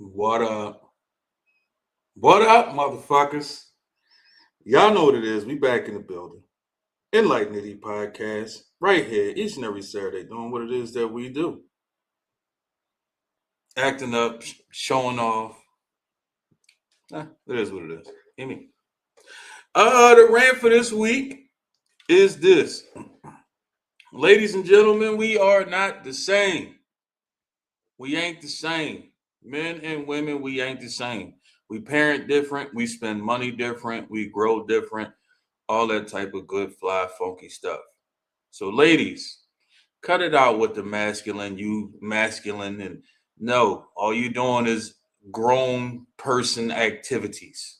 What up? What up, motherfuckers? Y'all know what it is. We back in the building. Enlightened Ediot podcast. Right here, each and every Saturday, doing what it is that we do. Acting up, showing off. It is what it is. Hear me. The rant for this week is this. Ladies and gentlemen, we are not the same. We ain't the same. Men and women, we ain't the same. We parent different. We spend money different. We grow different. All that type of good, fly, funky stuff. So, ladies, cut it out with the masculine, you masculine, and no, all you doing is grown person activities.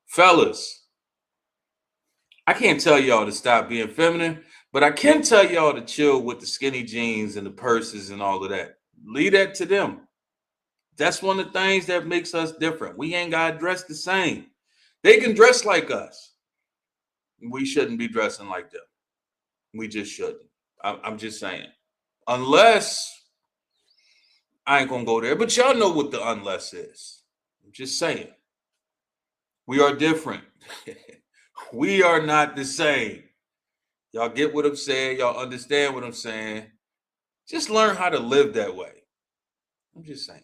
Fellas, I can't tell y'all to stop being feminine, but I can tell y'all to chill with the skinny jeans and the purses and all of that. Leave that to them. That's one of the things that makes us different. We ain't got to dress the same. They can dress like us. We shouldn't be dressing like them. We just shouldn't. I'm just saying. Unless I ain't gonna go there, but y'all know what the unless is. I'm just saying. We are different. We are not the same. Y'all get what I'm saying. Y'all understand what I'm saying. Just learn how to live that way. I'm just saying.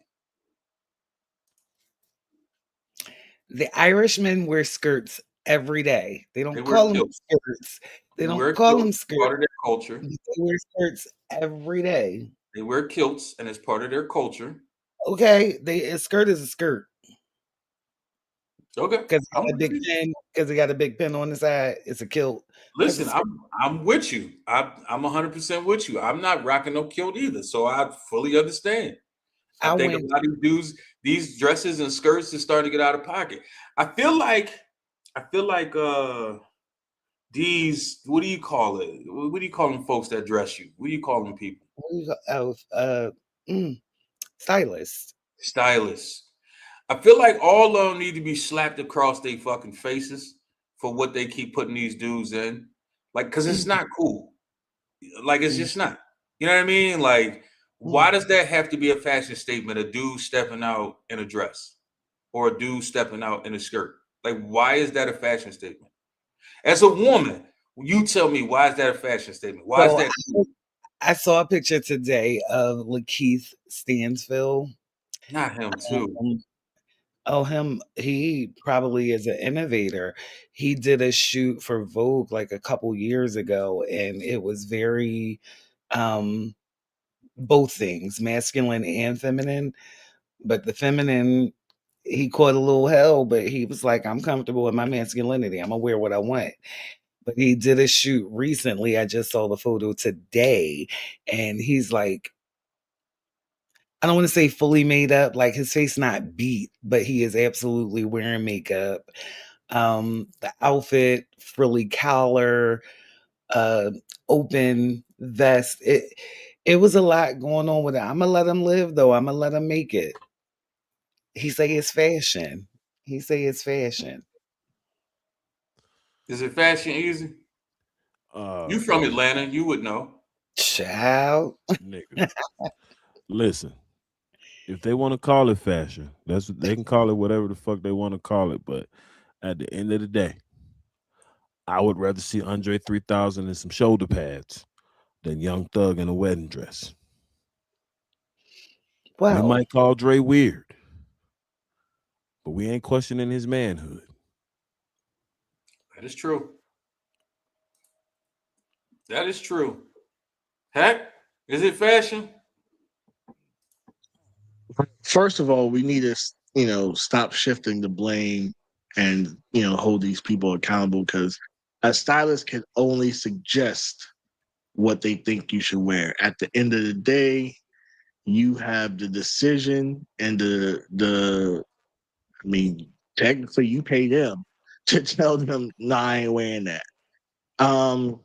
The Irishmen wear skirts every day. They don't They wear call them kilts. skirts. They They don't wear call kilts. them It's part skirts. of their culture. They wear skirts every day. They wear kilts, and it's part of their culture. Okay, a skirt is a skirt Okay, because I'm a big with you. pin. Because it got a big pin on the side. It's a kilt. That's a Listen, skirt. I'm with you. I'm 100% with you. I'm not rocking no kilt either, so I fully understand. I I think a went. lot of these dudes, these dresses and skirts is starting to get out of pocket. I feel like these, what do you call it? What do you call them folks that dress you? What do you call them people? Mm, stylist. Stylists. I feel like all of them need to be slapped across their fucking faces for what they keep putting these dudes in. Like, cause it's Mm, not cool. Like, it's mm, just not. You know what I mean? Like, why mm. does that have to be a fashion statement? A dude stepping out in a dress or a dude stepping out in a skirt. Like, why is that a fashion statement? As a woman, you tell me, why is that a fashion statement? Why is So that cool? I saw a picture today of Lakeith Stansfield. Not him too. Um, Oh, he probably is an innovator. He did a shoot for Vogue like a couple years ago, and it was very um both things, masculine and feminine. But the feminine, he caught a little hell, but he was like, I'm comfortable with my masculinity. I'm gonna wear what I want. But he did a shoot recently. I just saw the photo today, and he's like, I don't want to say fully made up, like his face not beat, but he is absolutely wearing makeup. The outfit, frilly collar, uh, open vest. It was a lot going on with it. I'm gonna let him live though. I'm gonna let him make it. He say it's fashion. He say it's fashion. Is it fashion easy? You Uh, from Atlanta, you would know. Child. nigga, listen. If they want to call it fashion, that's what they can call it whatever the fuck they want to call it. But at the end of the day, I would rather see Andre 3000 in some shoulder pads than Young Thug in a wedding dress. We Well, might call Dre weird, but we ain't questioning his manhood. That is true. That is true. Heck, is it fashion? First of all, we need to, stop shifting the blame and, hold these people accountable because a stylist can only suggest what they think you should wear. At the end of the day, you have the decision and I mean, technically you pay them to tell them, nah, I ain't wearing that. Um,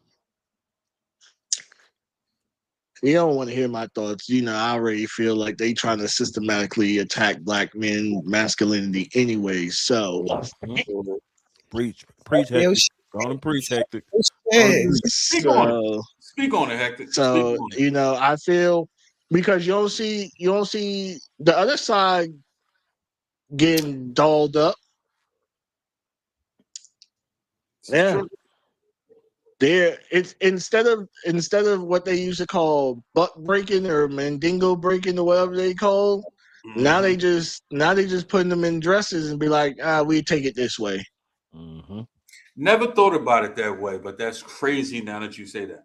You don't want to hear my thoughts. I already feel like they trying to systematically attack black men masculinity anyway. So, Mhm. Preach, real Hector. Go on and preach, shit. Hector. Go on and Shit. preach. Speak on it. so, Speak on it, Hector. Speak so on it. I feel because you don't see the other side. getting dolled up. Yeah. It's instead of what they used to call buck breaking or mandingo breaking or whatever they call. Now they just putting them in dresses and be like, we take it this way. Mm-hmm. Never thought about it that way, but that's crazy now that you say that.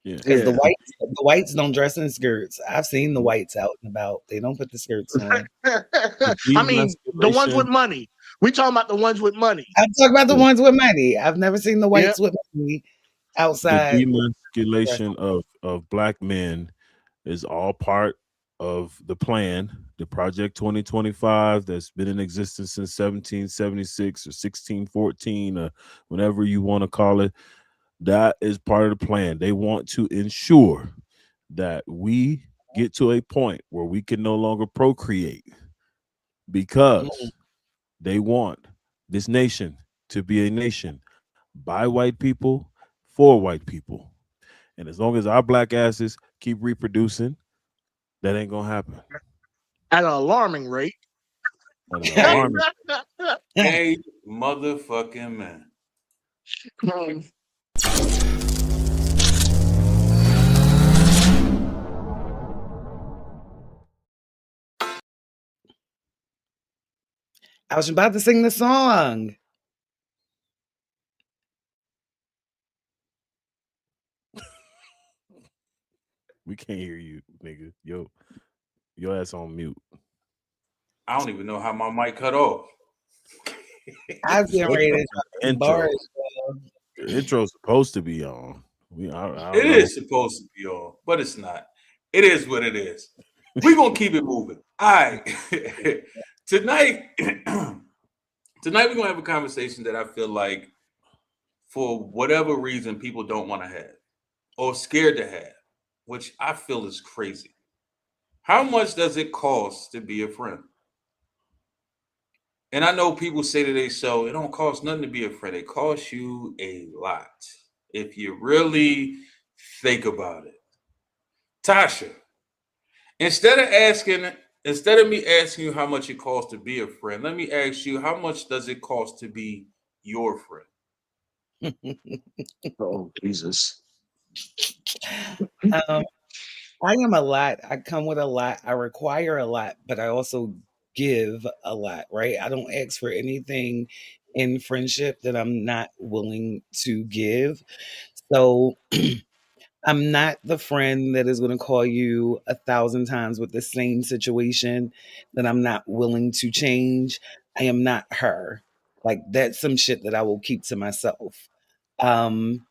Yeah. Because Yeah. the whites don't dress in skirts. I've seen the whites out and about. They don't put the skirts on. The I mean, the ones with demasculation. money. We talking about the ones with money. I'm talking about the Yeah. ones with money. I've never seen the Yeah. whites with money The outside. demasculation of black men is all part of the plan, the Project 2025 that's been in existence since 1776 or 1614 or whatever you want to call it. That is part of the plan. They want to ensure that we get to a point where we can no longer procreate because they want this nation to be a nation by white people for white people. And as long as our black asses keep reproducing, that ain't gonna happen At an alarming rate. at an Hey, alarming. hey, motherfucking man. I was about to sing the song. We can't hear you, nigga. Yo, your ass on mute. I don't even know how my mic cut off. I was getting ready to drop The some bars. intro. The intro's supposed to be on. I It don't know. is supposed to be on, but it's not. It is what it is. We're gonna keep it moving. All right. Tonight, we're gonna have a conversation that I feel like for whatever reason people don't want to have or scared to have, which I feel is crazy. How much does it cost to be a friend? And I know people say to they show it don't cost nothing to be a friend. It costs you a lot if you really think about it. Tasha, instead of asking, instead of me asking you how much it costs to be a friend, let me ask you how much does it cost to be your friend? Oh, Jesus. I am a lot. I come with a lot. I require a lot, but I also give a lot, right? I don't ask for anything in friendship that I'm not willing to give. So I'm not the friend that is going to call you 1,000 times with the same situation that I'm not willing to change. I am not her. Like that's some shit that I will keep to myself. Um,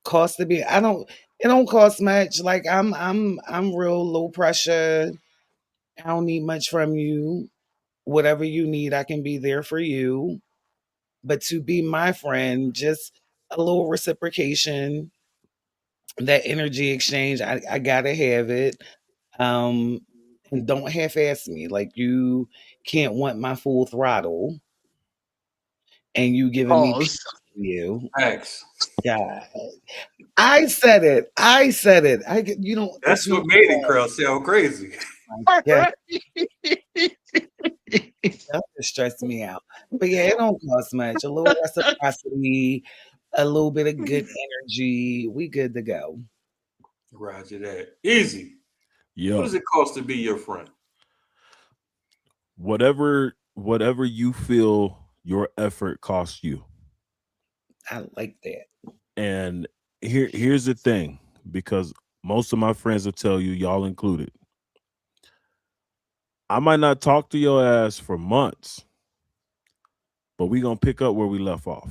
cost to be, I don't. It don't cost much. Like I'm real low pressure. I don't need much from you. Whatever you need, I can be there for you. But to be my friend, just a little reciprocation, that energy exchange, I gotta have it. Um, and don't half-ass me. Like you can't want my full throttle and you giving me Pause. you. X. Yeah, I said it. I said it. You know, it's That's no what made it girl sound crazy. yeah, that just stressed me out. But yeah, it don't cost much. A little reciprocity, a little bit of good energy. We good to go. Roger that. Easy. What Yo, does it cost to be your friend? whatever you feel your effort costs you. I like that. And here's the thing, because most of my friends will tell you, y'all included, I might not talk to your ass for months, but we gonna pick up where we left off.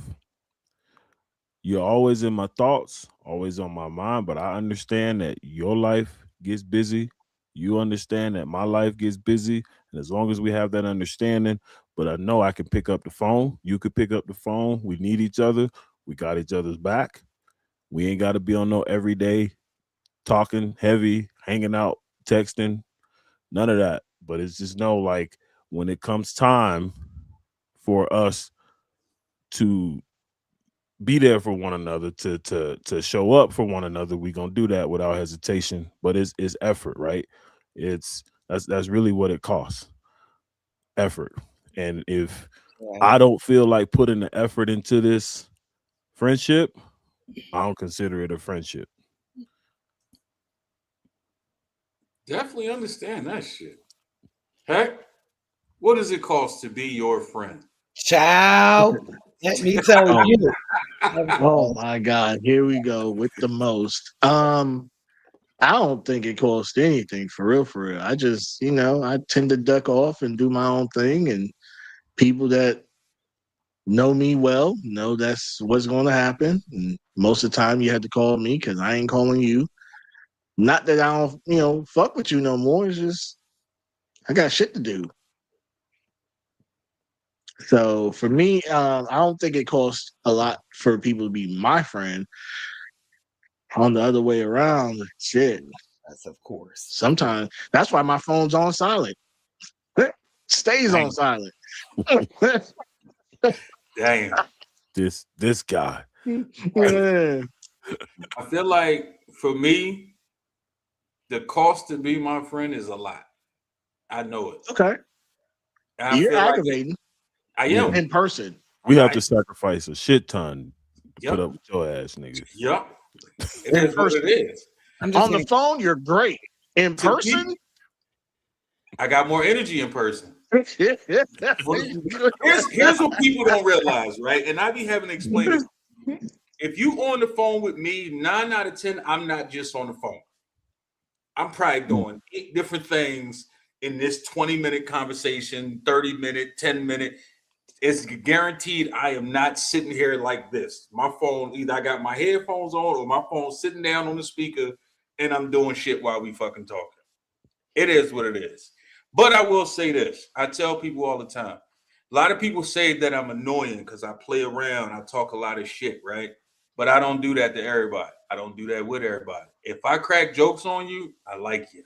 You're always in my thoughts, always on my mind, but I understand that your life gets busy. You understand that my life gets busy. And as long as we have that understanding, but I know I can pick up the phone. You could pick up the phone. We need each other. We got each other's back. We ain't got to be on no everyday talking heavy, hanging out, texting, none of that. But it's just know, like, when it comes time for us to be there for one another, to show up for one another, we gonna do that without hesitation. But it's effort, right? It's that's really what it costs. Effort. And if Right. I don't feel like putting the effort into this friendship, I don't consider it a friendship. Definitely understand that shit. Heck, what does it cost to be your friend? Child, let me tell Oh, you. oh my God, here we go with the most. I don't think it costs anything for real, for real. I just, I tend to duck off and do my own thing, and people that know me well know that's what's going to happen. And most of the time, you have to call me because I ain't calling you. Not that I don't, fuck with you no more. It's just I got shit to do. So for me, I don't think it costs a lot for people to be my friend. On the other way around, shit. Yes, of course. Sometimes that's why my phone's on silent. Stays on silent. Damn. This guy. Yeah. I feel like for me, the cost to be my friend is a lot. I know it. Okay. And I You're feel like aggravating I Yeah. am. in person. We have I- to sacrifice a shit ton to Yep. put up with your ass niggas. Yep. It In is what it person. is. I'm just On the gonna, phone, you're great. In To person, me, I got more energy in person. Here's what people don't realize, right? And I be having to explain it. If you on the phone with me, 9 out of 10, I'm not just on the phone. I'm probably doing 8 different things in this 20-minute conversation, 30-minute, 10-minute. It's guaranteed I am not sitting here like this. My phone, either I got my headphones on or my phone sitting down on the speaker and I'm doing shit while we fucking talking. It is what it is. But I will say this. I tell people all the time. A lot of people say that I'm annoying because I play around. I talk a lot of shit, right? But I don't do that to everybody. I don't do that with everybody. If I crack jokes on you, I like you.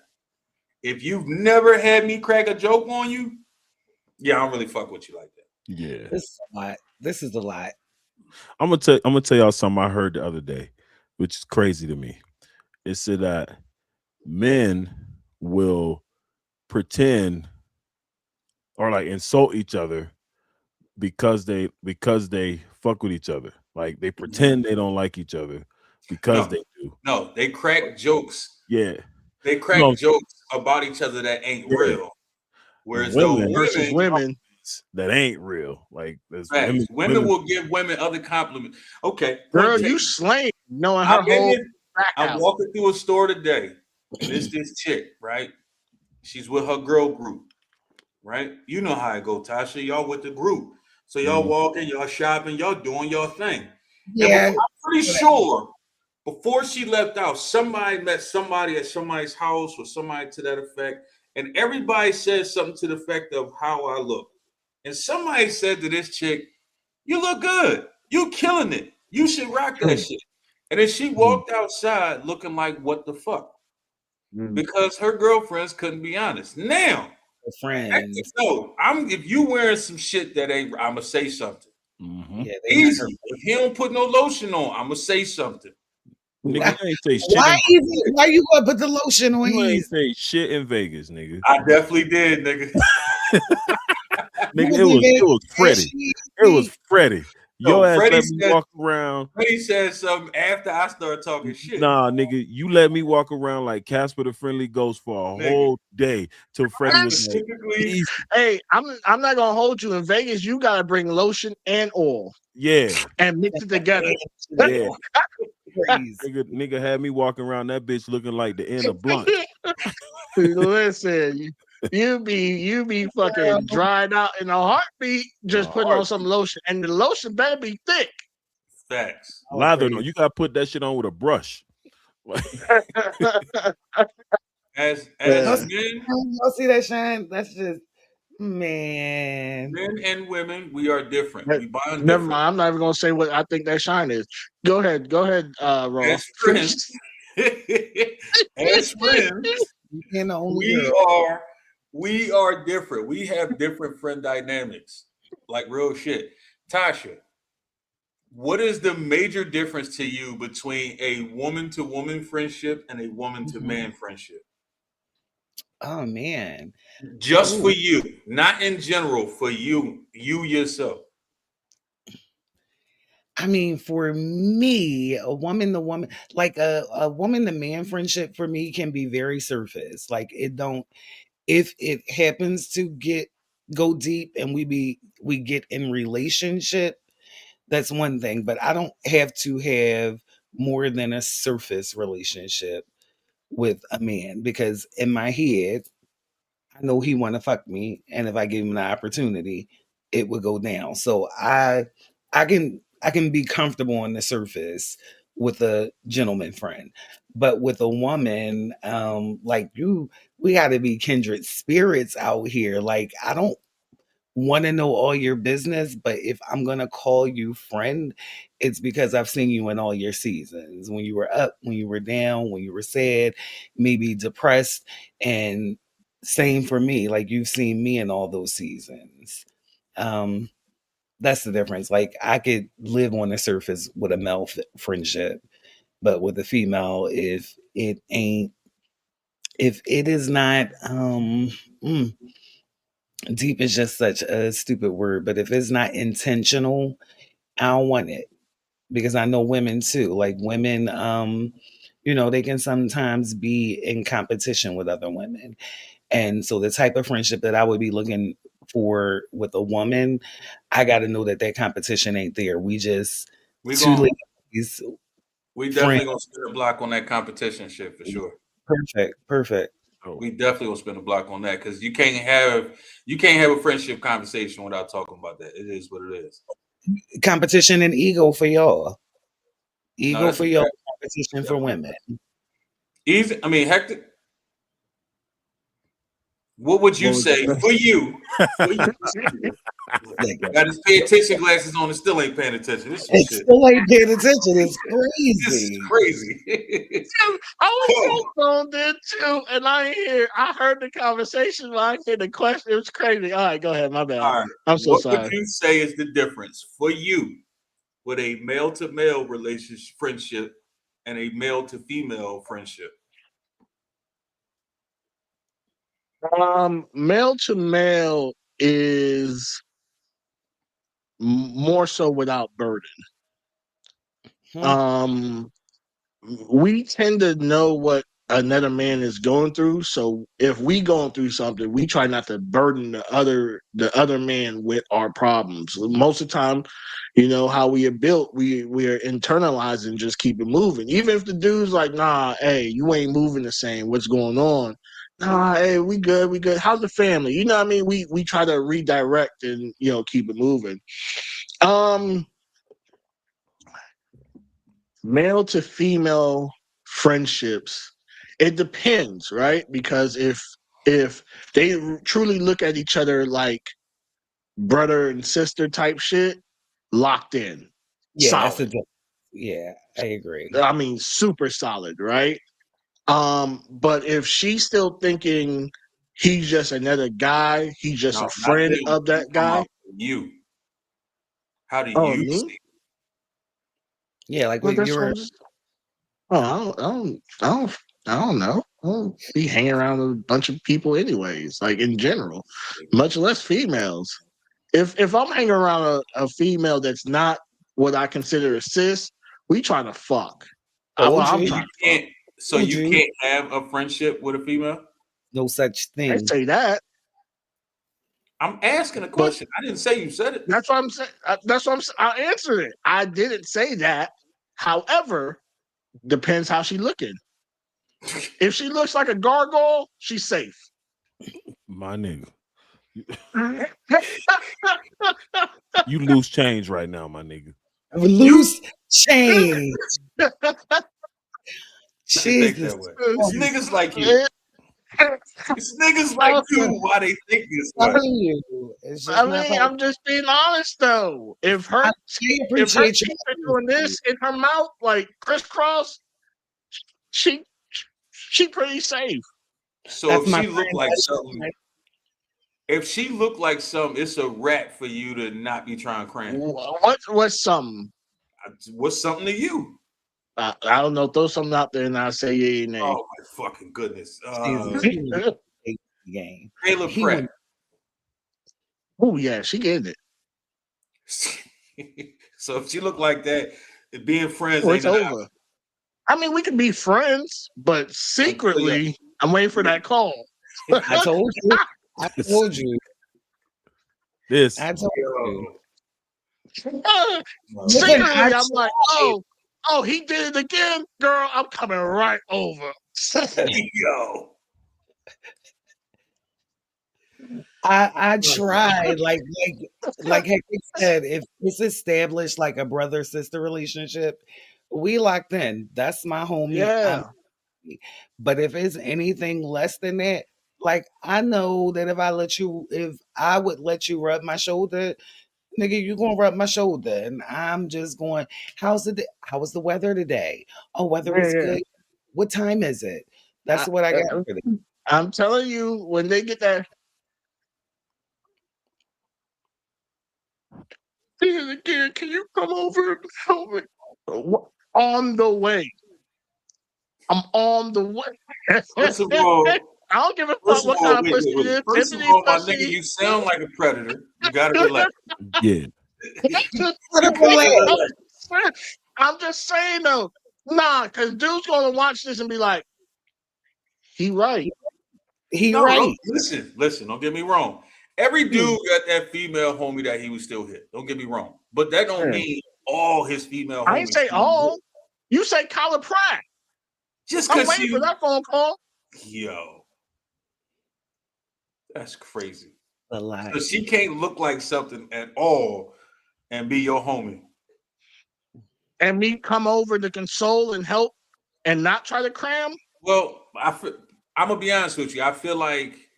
If you've never had me crack a joke on you, yeah, I don't really fuck with you like that. Yeah. this is a lot. This is a lot. I'm gonna tell y'all something I heard the other day, which is crazy to me. It said that men will pretend or like insult each other because they fuck with each other. Like they pretend they don't like each other because No. they do. No, they crack jokes. Yeah. They crack jokes about each other that ain't real. Whereas though Women versus women. that ain't real. Like there's women will give women other compliments. Okay, Girl, point you taken. slaying, knowing her I'm in whole this. back I'm out. walking through a store today, and it's this chick, right? She's with her girl group, right? You know how it go, Tasha. Y'all with the group. So y'all walking, y'all shopping, y'all doing your thing. And Yeah. I'm pretty sure before she left out, somebody met somebody at somebody's house or somebody to that effect, and everybody said something to the effect of how I look. And somebody said to this chick, "You look good. You killing it. You should rock that shit." And then she walked outside looking like, what the fuck? Because her girlfriends couldn't be honest. Now, Friends. no, if you wearing some shit that ain't, I'ma say something. Yeah, they not her. Easy. If he don't put no lotion on, I'ma say something. Nigga, you ain't say shit. Why you gonna put the lotion on? You ain't say shit in Vegas, nigga. I definitely did, nigga. Nigga, it was Freddie. It was Freddie. Your ass Freddie let me walk around. Freddie said something after I started talking shit. Nah, nigga, you let me walk around like Casper the Friendly Ghost for a whole day till Freddie was like, specifically. Hey, I'm not gonna hold you in Vegas. You gotta bring lotion and oil yeah, and mix it together. yeah. Crazy. Nigga had me walking around that bitch looking like the end of Blunt. Listen, you be fucking dried out in a heartbeat just putting on some lotion, and the lotion better be thick. Facts. Lather, no, you gotta put that shit on with a brush. As Yeah. men, Y'all see that shine? That's just man. men and women, we are different. We bond Never different. mind. I'm not even gonna say what I think that shine is. Go ahead, Raw. As friends, as friends, You the only girl. we are different. We have different friend dynamics, like real shit. Tasha, what is the major difference to you between a woman to woman friendship and a woman to man friendship? Oh man. Just for Ooh. you, not in general, for you yourself. I mean, for me, a woman, the woman, like a woman, the man friendship for me can be very surface. Like it don't, if it happens to go deep and we get in relationship, that's one thing. But I don't have to have more than a surface relationship with a man because in my head, I know he want to fuck me, and if I give him the opportunity, it would go down. So I can be comfortable on the surface with a gentleman friend, but with a woman, like you, we got to be kindred spirits out here. Like I don't want to know all your business, but if I'm gonna call you friend, it's because I've seen you in all your seasons. When you were up, when you were down, when you were sad, maybe depressed, and same for me. Like you've seen me in all those seasons. Um, that's the difference. Like I could live on the surface with a male friendship, but with a female, if it is not, mm, deep is just such a stupid word, but if it's not intentional, I don't want it because I know women too. Like women, they can sometimes be in competition with other women. And so the type of friendship that I would be looking for with a woman, I got to know that that competition ain't there. We just We two gon' ladies, we friends. definitely gonna spend a block on that competition shit for sure. Perfect, perfect. Oh, We definitely gonna spend a block on that because you can't have a friendship conversation without talking about that. It is what it is. Competition and ego for y'all. No, Ego that's a for y'all, fact. competition for Definitely. women. Easy. I mean, Hector, what would you What was say the for you? For you. Like, Got his pay attention glasses on and still ain't paying attention. This some it shit. still ain't paying attention. It's This is crazy. crazy. I was Come so phoned in too, and I heard the conversation, but I hear the question. It was crazy. All right, go ahead. My bad. All right. I'm so What would sorry. you say is the difference for you with a male to male relationship friendship and a male to female friendship? Male to male is more so without burden. Hmm. Um, we tend to know what another man is going through, so if we going through something, we try not to burden the other man with our problems. Most of the time, how we are built, we are internalizing, just keep it moving. Even if the dude's like, nah, hey, you ain't moving the same, what's going on? Nah, hey, we good, how's the family? You know what I mean? We try to redirect and keep it moving. um Male to female friendships, it depends, right? Because if they truly look at each other like brother and sister type shit, locked in, Yeah, that's a solid. difference. Yeah, I agree. I mean, super solid, right? But if she's still thinking he's just another guy, he's just No, a not friend them. of I'm that talking guy. about you. How do Oh, you me? see? Yeah, like Well, what that's what you're I'm just. Oh, I don't know. I don't be hanging around with a bunch of people, anyways. Like in general, much less females. If I'm hanging around a female that's not what I consider a sis, we trying to fuck. told I'm So you, you trying to fuck. can't. So told you you, can't have a friendship with a female. no such I thing. say that, I'm asking a but question. I didn't say you said it. that's what I'm saying. That's what I answered it. I didn't say that. However, depends how she looking. If she looks like a gargoyle, she's safe. my nigga. You lose change right now, my nigga. You Loose change. should think Jesus that way. It's Christ. niggas like you. It's niggas like you. Why they think this way? Telling you, it's just I not mean, like I'm just being honest though. If I, her I if her appreciate your teeth are doing honesty. this in her mouth like crisscross, she she pretty safe. So That's if my she look friend. like something, if she look like something, it's a rat for you to not be trying to cram. What's something? What's something to you? I don't know. Throw something out there and I'll say yay or nay. Oh my fucking goodness. Jesus, he was a game. Taylor He Pratt. Oh yeah, she getting it. So if she looked like that, being friends Oh, ain't it's enough. over. I mean, we can be friends, but secretly, I'm waiting for that call. I told you. I told you. This I told you. Secretly, I I'm like, oh, he did it again, girl. I'm coming right over. Yo. I tried, like Hector said, if it's established like a brother sister relationship, we locked in. That's my homie. Yeah. But if it's anything less than that, like I know that if I would let you rub my shoulder, nigga, you gonna rub my shoulder, and I'm just going, how was the weather today? Oh, weather was Yeah. good. What time is it? That's what I got for them. I'm telling you, when they get that, again, can you come over and help me? On the way. I'm on the way. First of all, I don't give a fuck what kind of pussy it is. First of Tiffany all, my pussy. nigga, you sound like a predator. You gotta relax. yeah. I'm just saying though. Nah, because dude's gonna watch this and be like, he right. He No, right. listen, don't get me wrong. Every dude got that female homie that he was still hit. Don't get me wrong. But that don't mean all his female homies. I ain't say all. You say Colin Pratt. Just I'm because waiting for that phone call. Yo. That's crazy. A lie. So she can't look like something at all and be your homie. And me come over to console and help and not try to cram? Well, I'm gonna be honest with you. I feel like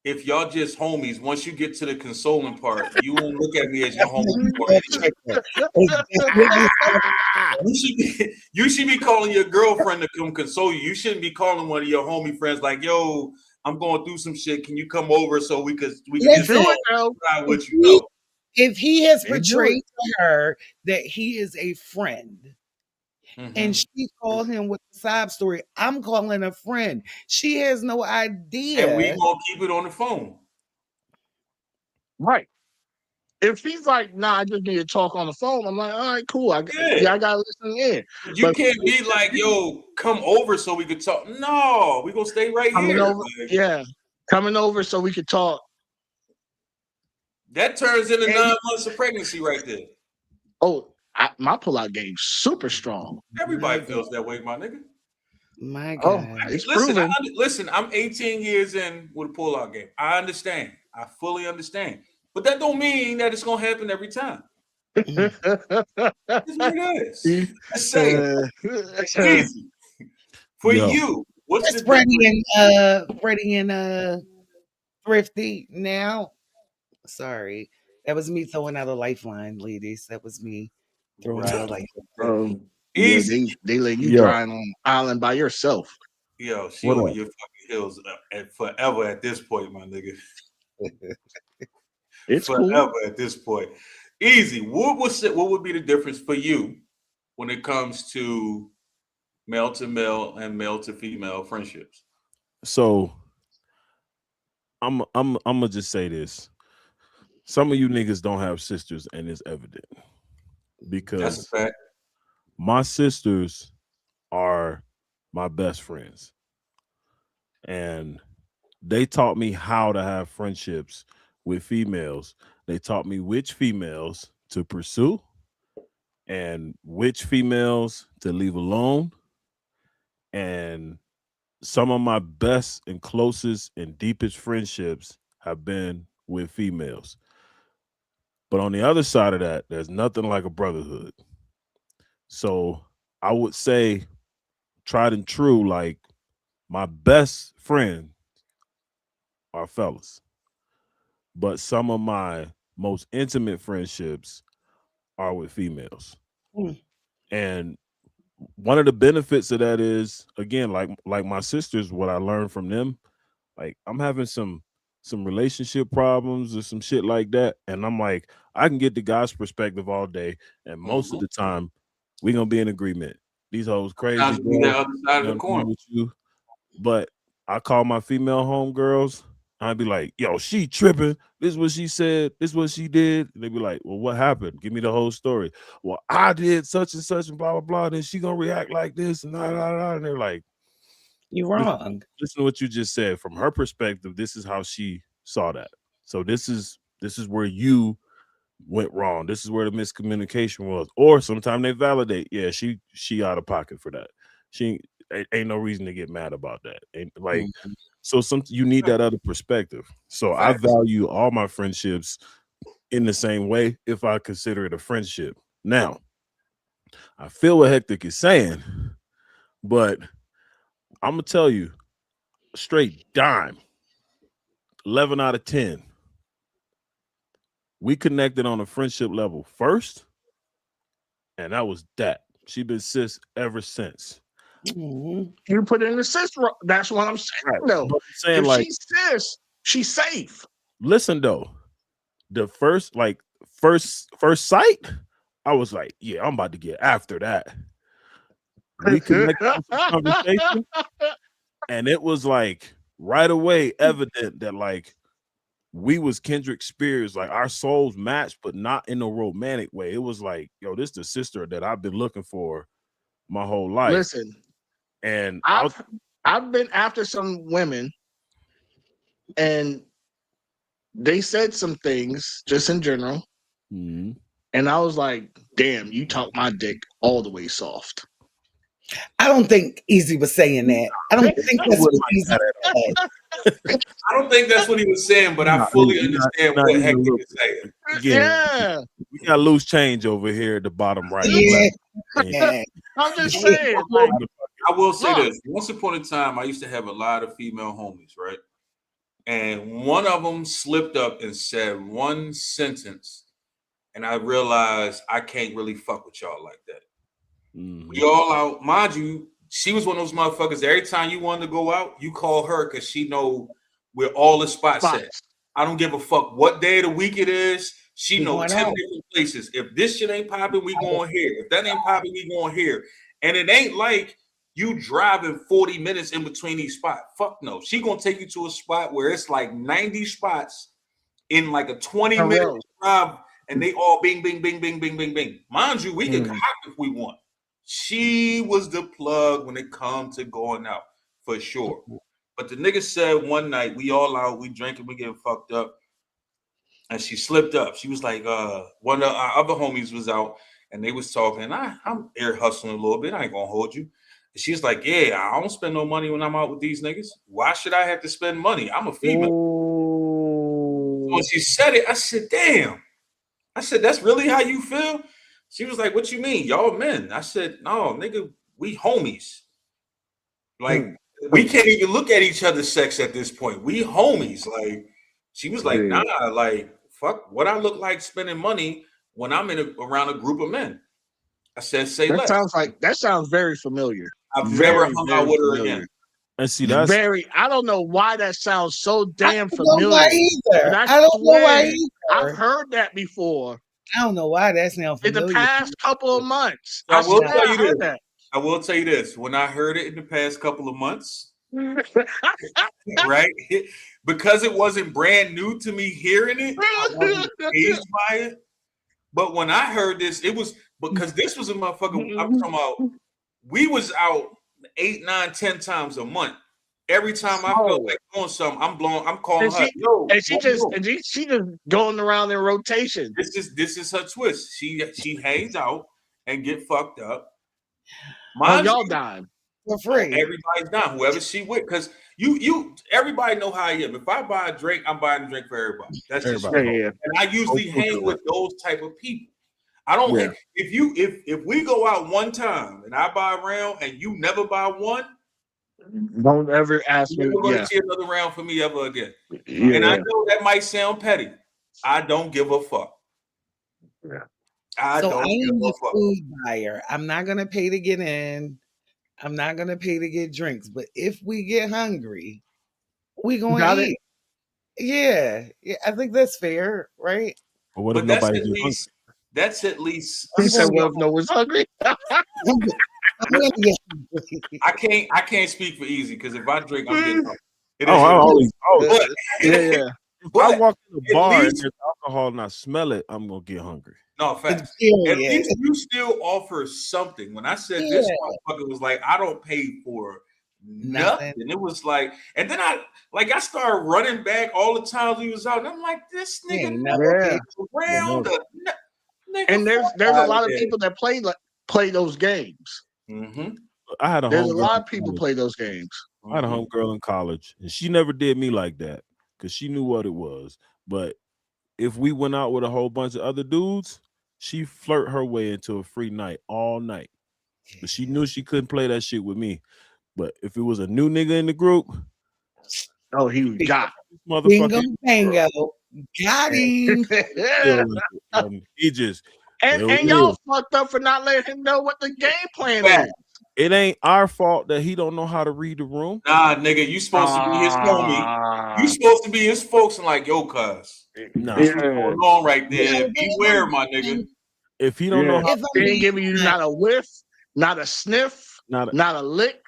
if y'all just homies, once you get to the consoling part, you won't look at me as your homie. You should be calling your girlfriend to come console you. You shouldn't be calling one of your homie friends like, "Yo, I'm going through some shit. Can you come over so we can just do it though? What you know?" If he has portrayed to her that he is a friend, and she called him with a sob story, I'm calling a friend. She has no idea. And we gonna keep it on the phone. Right. If he's like, nah, I just need to talk on the phone, I'm like, all right, cool. I gotta listen in. You can't be like, yo, come over so we could talk. No, we gonna stay right here. Over, coming over so we could talk. That turns into 9 months of pregnancy right there. Oh, my pullout game super strong. Everybody feels that way, my nigga. My God. It's listen, I'm 18 years in with a pullout game. I understand. I fully understand. But that don't mean that it's gonna happen every time. It's what it is. Just saying. It's easy. For you, what's the Freddie and Thrifty now? Sorry. That was me throwing out a lifeline, ladies. That was me throwing out a lifeline. Easy. They let you drying on the island by yourself. Yo, she over your fucking heels forever at this point, my nigga. It's forever cool. At this point. Easy. What would be the difference for you when it comes to male to male and male to female friendships? So I'm gonna just say this. Some of you niggas don't have sisters, and it's evident because that's a fact. My sisters are my best friends, and they taught me how to have friendships with females. They taught me which females to pursue and which females to leave alone. And some of my best and closest and deepest friendships have been with females. But on the other side of that, there's nothing like a brotherhood. So I would say, tried and true, like my best friends are fellas. But some of my most intimate friendships are with females. And one of the benefits of that is, again, like my sisters, what I learned from them, like I'm having some relationship problems or some shit like that, and I'm like, I can get the guy's perspective all day, and most of the time we're gonna be in agreement. these hoes crazy, Sometimes it be bro. that other side of the Nothing wrong corner. with you. But I call my female homegirls. I'd be like, yo, she tripping. This is what she said. This is what she did. And they'd be like, well, what happened? Give me the whole story. Well, I did such and such and blah, blah, blah. Then she gonna react like this and blah, blah, blah. And they're like, You're listen, wrong. listen to what you just said. From her perspective, this is how she saw that. So this is where you went wrong. This is where the miscommunication was. Or sometimes they validate, yeah, she out of pocket for that. She ain't no reason to get mad about that. Ain't like Mhm. so you need that other perspective. So I Facts. value all my friendships in the same way if I consider it a friendship. Now, I feel what Hectic is saying, but I'm gonna tell you, straight dime, 11 out of 10. We connected on a friendship level first, and that was that. She been sis ever since. Mhm. You put in the sis. That's what I'm saying, Right. though. But I'm saying, If like, she's sis, she's safe. listen though, the first sight, I was like, yeah, I'm about to get after that. We connected on some conversation, and it was like right away evident that like we was Kendrick Spears, like our souls matched, but not in a romantic way. It was like, yo, this is the sister that I've been looking for my whole life. Listen, And I've been after some women, and they said some things just in general, Mhm. and I was like, "Damn, you talk my dick all the way soft." I don't think Easy was saying that. I don't think I that's what wouldn't like Easy that at all. said. I don't think that's what he was saying, but I Nah, fully you're understand not what even a Hector little is saying. again. Yeah, We got loose change over here at the bottom right. Yeah, left. yeah. I'm just I will, saying, like, I will say fuck. this. Once upon a time, I used to have a lot of female homies, right? And one of them slipped up and said one sentence, and I realized I can't really fuck with y'all like that. We all out, mind you. She was one of those motherfuckers. Every time you wanted to go out, you call her because she know where all the spots at. Spots. I don't give a fuck what day of the week it is. She We know going 10 out. different places. If this shit ain't popping, we going here. If that ain't popping, we going here. And it ain't like you driving 40 minutes in between these spots. Fuck no. She gonna take you to a spot where it's like 90 spots in like a 20-minute drive, and they all bing, bing, bing, bing, bing, bing, bing. Mind you, we can hop if we want. She was the plug when it comes to going out, for sure. But the nigga said one night, we all out, we drinking, we getting fucked up, and she slipped up. She was like, one of our other homies was out, and they was talking, and I'm air hustling a little bit, I ain't gonna hold you. And she's like, yeah, I don't spend no money when I'm out with these niggas. Why should I have to spend money? I'm a female. So when she said it, I said, damn. I said, that's really how you feel? She was like, what you mean? Y'all men. I said, no, nigga, we homies. Like, we can't even look at each other's sex at this point. We homies. Like, she was like, nah, like, fuck what I look like spending money when I'm around a group of men. I said, say That less. sounds very familiar. I've never Very, hung very out with her familiar. again. And see, that's Very. I don't know why that sounds so I damn don't know why familiar. either. But I don't know why swear, I've either. heard that before I don't know why that sounds in the familiar. past couple of months. So I I will swear tell I you heard this. that. I will tell you this. When I heard it in the past couple of months, right? Because it wasn't brand new to me hearing it, I wasn't phased by it. But when I heard this, it was because this was a motherfucker. I'm talking about. We was out 8, 9, 10 times a month. Every time I felt like doing something, I'm calling and her. she Yo, and she what we just doing? she just going around in rotation. This is her twist. She hangs out and get fucked up. On Mind y'all you, dime. For free. everybody's down. Whoever she with, because you everybody know how I am. If I buy a drink, I'm buying a drink for everybody. That's just everybody. Yeah. and I usually hang with those type of people. I don't Yeah. if we go out one time and I buy a round and you never buy one, Don't ever ask you're me. never going Yeah. to see another round from me ever again. Yeah. And I know that might sound petty. I don't give a fuck. Yeah. I So don't I give am a the fuck. food buyer. I'm not gonna pay to get in. I'm not gonna pay to get drinks. But if we get hungry, we gonna Got it? eat. Yeah, I think that's fair, right? But what if But that's nobody at get hungry? least that's at least He I'm said, gonna "Well, if no one's hungry." I'm, I can't speak for Easy because if I drink, I'm getting hungry. It Oh, is I what it always. is. Oh, But, Yeah. if I but walk in the at bar and least there's alcohol and I smell it, I'm gonna get hungry. no facts. At Period. least you still offer something. When I said Yeah. this motherfucker was like, I don't pay for nothing. Nothing. It was like, and then I started running back all the times he was out, and I'm like, this He nigga ain't never never Yeah. paid. around. Nigga, And there's a lot of people that play those games. Mm-hmm. I had a There's a homegirl. lot in of people college. play those games. I had a homegirl in college, and she never did me like that because she knew what it was. But if we went out with a whole bunch of other dudes, she flirt her way into a free night all night. But she knew she couldn't play that shit with me. But if it was a new nigga in the group, Oh, he got. Bingo, motherfucker, bango. Got him. he just And there it y'all is. fucked up for not letting him know what the game plan Fact. is. It ain't our fault that he don't know how to read the room. Nah, nigga, you supposed to be his homie. You supposed to be his folks and like, yo, cuz. Nah. This what's going on right there. Yeah, Beware, my nigga. If he don't know how If to He I'm ain't giving you being not a whiff, not a sniff, not not a lick,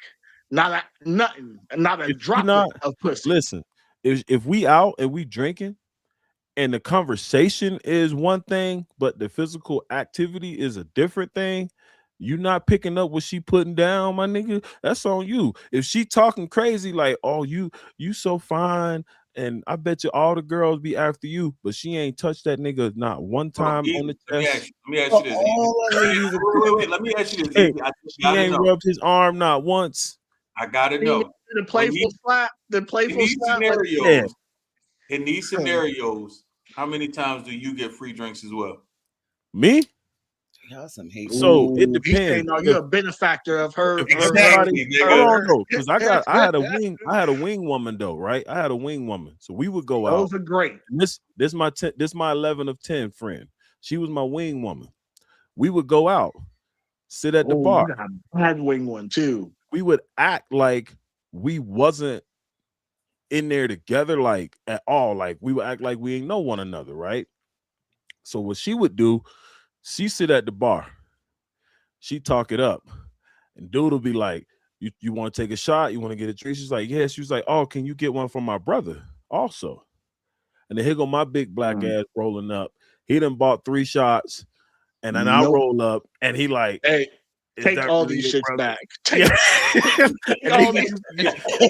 not a nothing, not a if he droplet not of pussy. listen, if we out and we drinking and the conversation is one thing, but the physical activity is a different thing, you not picking up what she putting down, my nigga, that's on you. If she talking crazy like, oh, you so fine, and I bet you all the girls be after you, but she ain't touched that nigga not one time on the chest. Let me ask for you this. all the ladies, Wait. Let me ask you this. Hey, I just she gotta ain't know. rubbed his arm not once. I gotta know. The playful slap, In these scenarios, in these scenarios, how many times do you get free drinks as well? Me? y'all some hate. So it He's saying, depends. no, you're a benefactor of her. If Exactly, nigga. hold on though, because I had a wing woman though, right? I had a wing woman, so we would go out. Those are great. This my 11 of 10 friend. She was my wing woman. We would go out, sit at the bar. You got a bad wing one too. We would act like we wasn't in there together, like at all. Like we would act like we ain't know one another, right? So what she would do, she sit at the bar, she talk it up, and dude will be like, you want to take a shot? You want to get a drink? She's like, yeah. She was like, oh, can you get one from my brother also? And then here go my big black ass rolling up. He done bought 3 shots, and then I roll up, and he like, hey, take all really these your shits brother? back. Take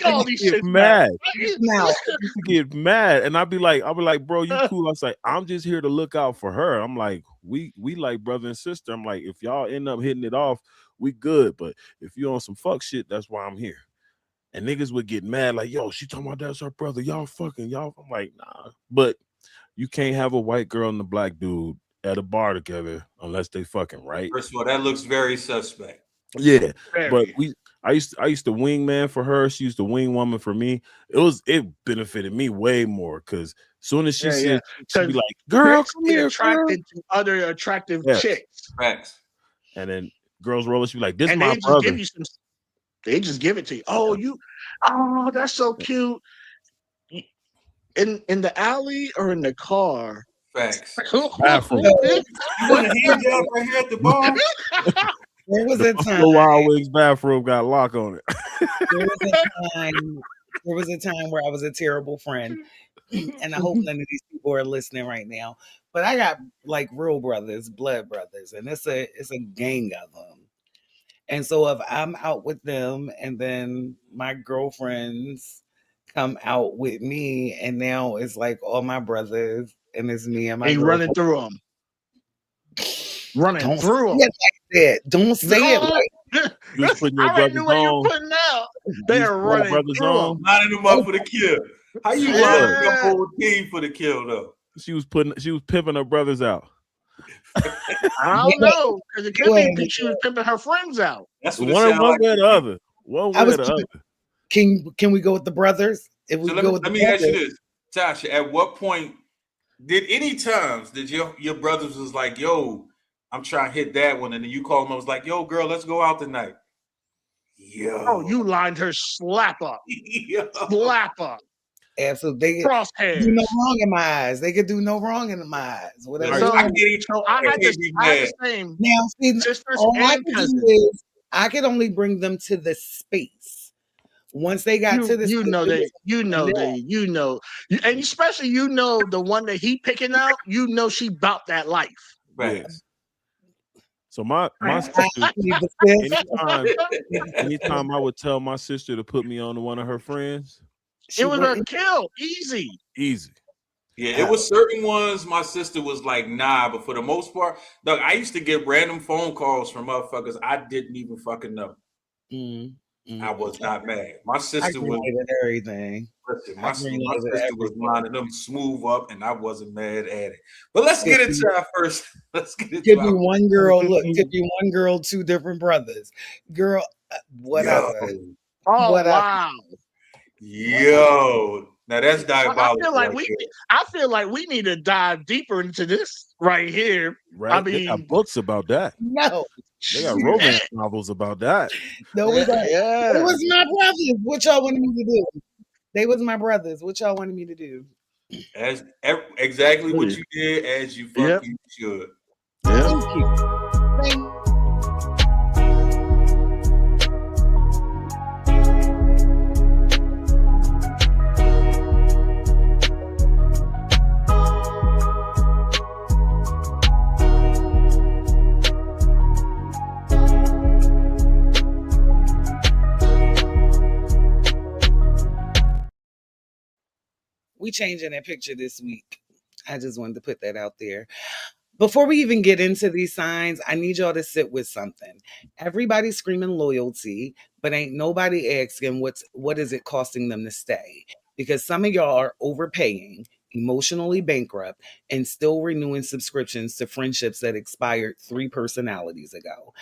all these Get shits mad. back. Now, To get mad, and I'd be like, bro, you cool? I was like, I'm just here to look out for her. I'm like, we like brother and sister. I'm like, if y'all end up hitting it off, we good. But if you on some fuck shit, that's why I'm here. And niggas would get mad, like, yo, she talking about that's her brother. Y'all fucking, y'all. I'm like, nah. But you can't have a white girl and a black dude at a bar together unless they fucking, right? First of all, that looks very suspect. Yeah, Very. but I used to wing man for her. She used to wing woman for me. It benefited me way more because soon as she said, she'd be like, "Girl, come here, attracted to other attractive chicks." Facts. And then girls roll. She'd be like, "This And my they just brother." give you some. They just give it to you. Oh, that's so cute. In the alley or in the car? Facts. Bathroom. You want a hand job right here at the bar? there was a time. The Wild Wings bathroom got lock on it. There was a time where I was a terrible friend, and I hope none of these people are listening right now. But I got like real brothers, blood brothers, and it's a gang of them. And so if I'm out with them, and then my girlfriends come out with me, and now it's like all my brothers, and it's me and my They girlfriend. running through them. Running Don't through them. say it like that. Don't say it like You was putting your I already brothers knew what you on. were putting out. They're running brothers through on. them. Lining them up for the kill. How you line your whole team for the kill though? She was pimping her brothers out. I don't know, because it could be she was pimping her friends out. That's what it One sounds like. way or the other. One way or the other. Can we go with the brothers? If we So go with let the me ask you brothers, this, Tasha. At what point did your brothers was like, yo, I'm trying to hit that one, and then you call them, I was like, yo, girl, let's go out tonight. Yo. Oh, you lined her slap up. Yo. Slap up. absolutely. They Crosshairs. do no wrong in my eyes. They could do no wrong in my eyes. Whatever. So I I had the same Now, see, sisters all I and can cousins. do is I could only bring them to the space. Once they got to the You space, know it they was and then and especially the one that he picking out, she bout that life. Facts. Yes. So my I sister, need the sis. anytime I would tell my sister to put me on to one of her friends, It She was a wouldn't. kill, easy. easy. Yeah, it Oh. was certain ones my sister was like, nah, but for the most part, Doug, I used to get random phone calls from motherfuckers I didn't even fucking know. Mm, I mm. was not mad. My I sister was greenlighted everything. listen, I my greenlighted sister was everything. lining them smooth up and I wasn't mad at it. But let's Could get into be, our first let's get could into be our one girl. Look, could be one girl, two different brothers. Girl, yo, whatever, Oh whatever, wow. whatever. yo. Now that's I feel diabolical like right there. we need to dive deeper into this right here. I Right? They got mean, books about that. No, They got we don't. romance novels about that. No, we don't. They yeah. was my brothers. What y'all wanted me to do? They was my brothers. What y'all wanted me to do? Exactly what you did as you Yep. fucking should. Yep. Thank you. Thank We changing that picture this week. I just wanted to put that out there. Before we even get into these signs, I need y'all to sit with something. Everybody's screaming loyalty, but ain't nobody asking what is it costing them to stay? Because some of y'all are overpaying, emotionally bankrupt, and still renewing subscriptions to friendships that expired 3 personalities ago.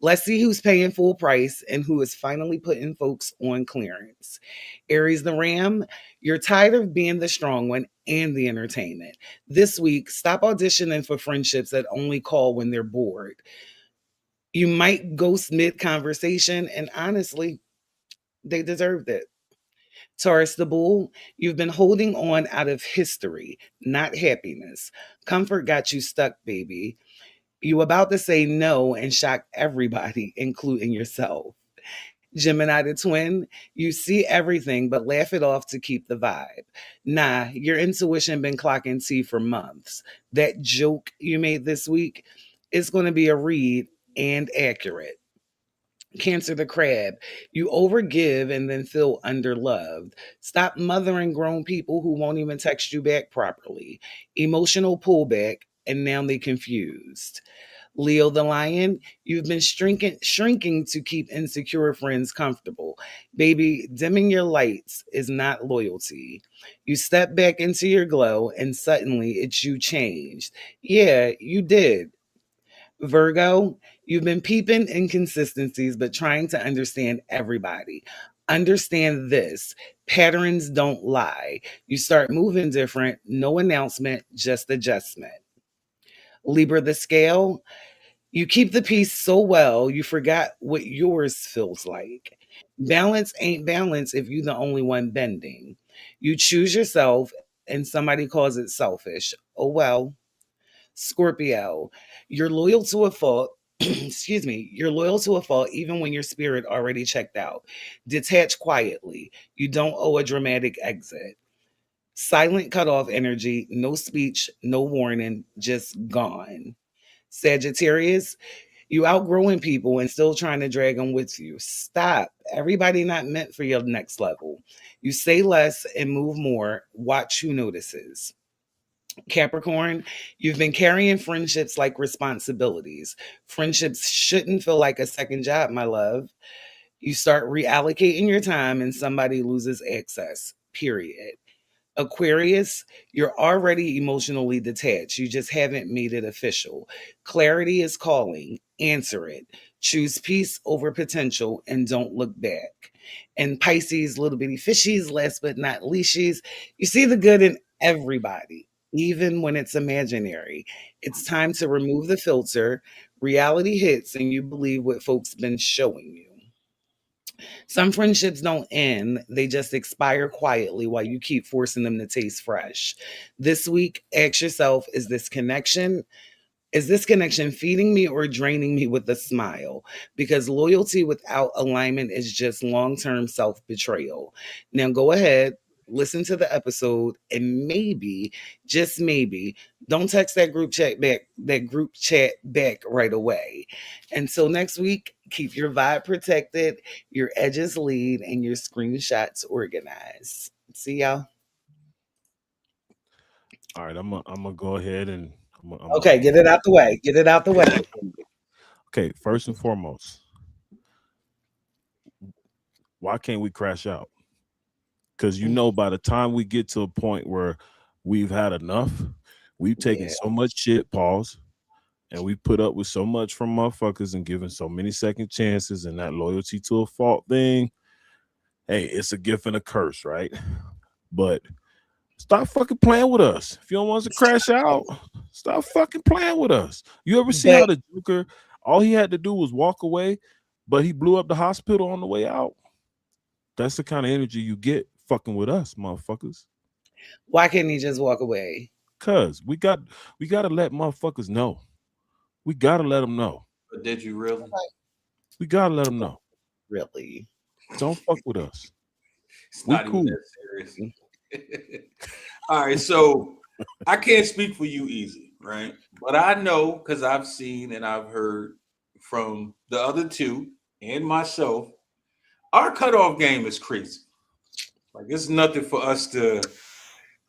Let's see who's paying full price and who is finally putting folks on clearance. Aries the Ram, you're tired of being the strong one and the entertainment. This week, stop auditioning for friendships that only call when they're bored. You might ghost mid conversation, and honestly, they deserved it. Taurus the Bull, you've been holding on out of history, not happiness. Comfort got you stuck, baby. You about to say no and shock everybody, including yourself. Gemini the Twin, you see everything but laugh it off to keep the vibe. Nah, your intuition been clocking T for months. That joke you made this week is going to be a read and accurate. Cancer the Crab, you overgive and then feel underloved. Stop mothering grown people who won't even text you back properly. Emotional pullback, and now they confused. Leo the Lion, you've been shrinking to keep insecure friends comfortable. Baby, dimming your lights is not loyalty. You step back into your glow and suddenly it's you changed. Yeah, you did. Virgo, you've been peeping inconsistencies but trying to understand everybody. Understand this, patterns don't lie. You start moving different, no announcement, just adjustment. Libra the Scale, you keep the peace so well, you forgot what yours feels like. Balance ain't balance if you're the only one bending. You choose yourself and somebody calls it selfish. Oh well. Scorpio, you're loyal to a fault. Excuse me. You're loyal to a fault even when your spirit already checked out. Detach quietly. You don't owe a dramatic exit. Silent cutoff energy, no speech, no warning, just gone. Sagittarius, you outgrowing people and still trying to drag them with you. Stop. Everybody not meant for your next level. You say less and move more. Watch who notices. Capricorn, you've been carrying friendships like responsibilities. Friendships shouldn't feel like a second job, my love. You start reallocating your time and somebody loses access, period. Aquarius, you're already emotionally detached. You just haven't made it official. Clarity is calling. Answer it. Choose peace over potential and don't look back. And Pisces, little bitty fishies, last but not leashies, you see the good in everybody, even when it's imaginary. It's time to remove the filter. Reality hits and you believe what folks been showing you. Some friendships don't end, they just expire quietly while you keep forcing them to taste fresh. This week, ask yourself, is this connection Is this connection feeding me or draining me with a smile? Because loyalty without alignment is just long term self betrayal. Now go ahead, listen to the episode, and maybe, just maybe, don't text that group chat back right away. Until next week, keep your vibe protected, your edges lead, and your screenshots organized. See y'all. All right, I'm gonna go ahead and Okay, get it out the way. Get it out the way. okay. First and foremost, why can't we crash out? Because by the time we get to a point where we've had enough, we've taken Yeah. so much shit, pause, and we put up with so much from motherfuckers and given so many second chances and that loyalty to a fault thing. Hey, it's a gift and a curse, right? But stop fucking playing with us. If you don't want us to crash out, stop fucking playing with us. You ever see But how the Joker, all he had to do was walk away, but he blew up the hospital on the way out? That's the kind of energy you get fucking with us, motherfuckers. why can't he just walk away? Cause we gotta let motherfuckers know. We gotta let them know. But did you really? We gotta let them know. Really? Don't fuck with us. It's We not even cool. that serious. All right, so I can't speak for you easy, right? But I know because I've seen and I've heard from the other two and myself, our cutoff game is crazy. Like it's nothing for us to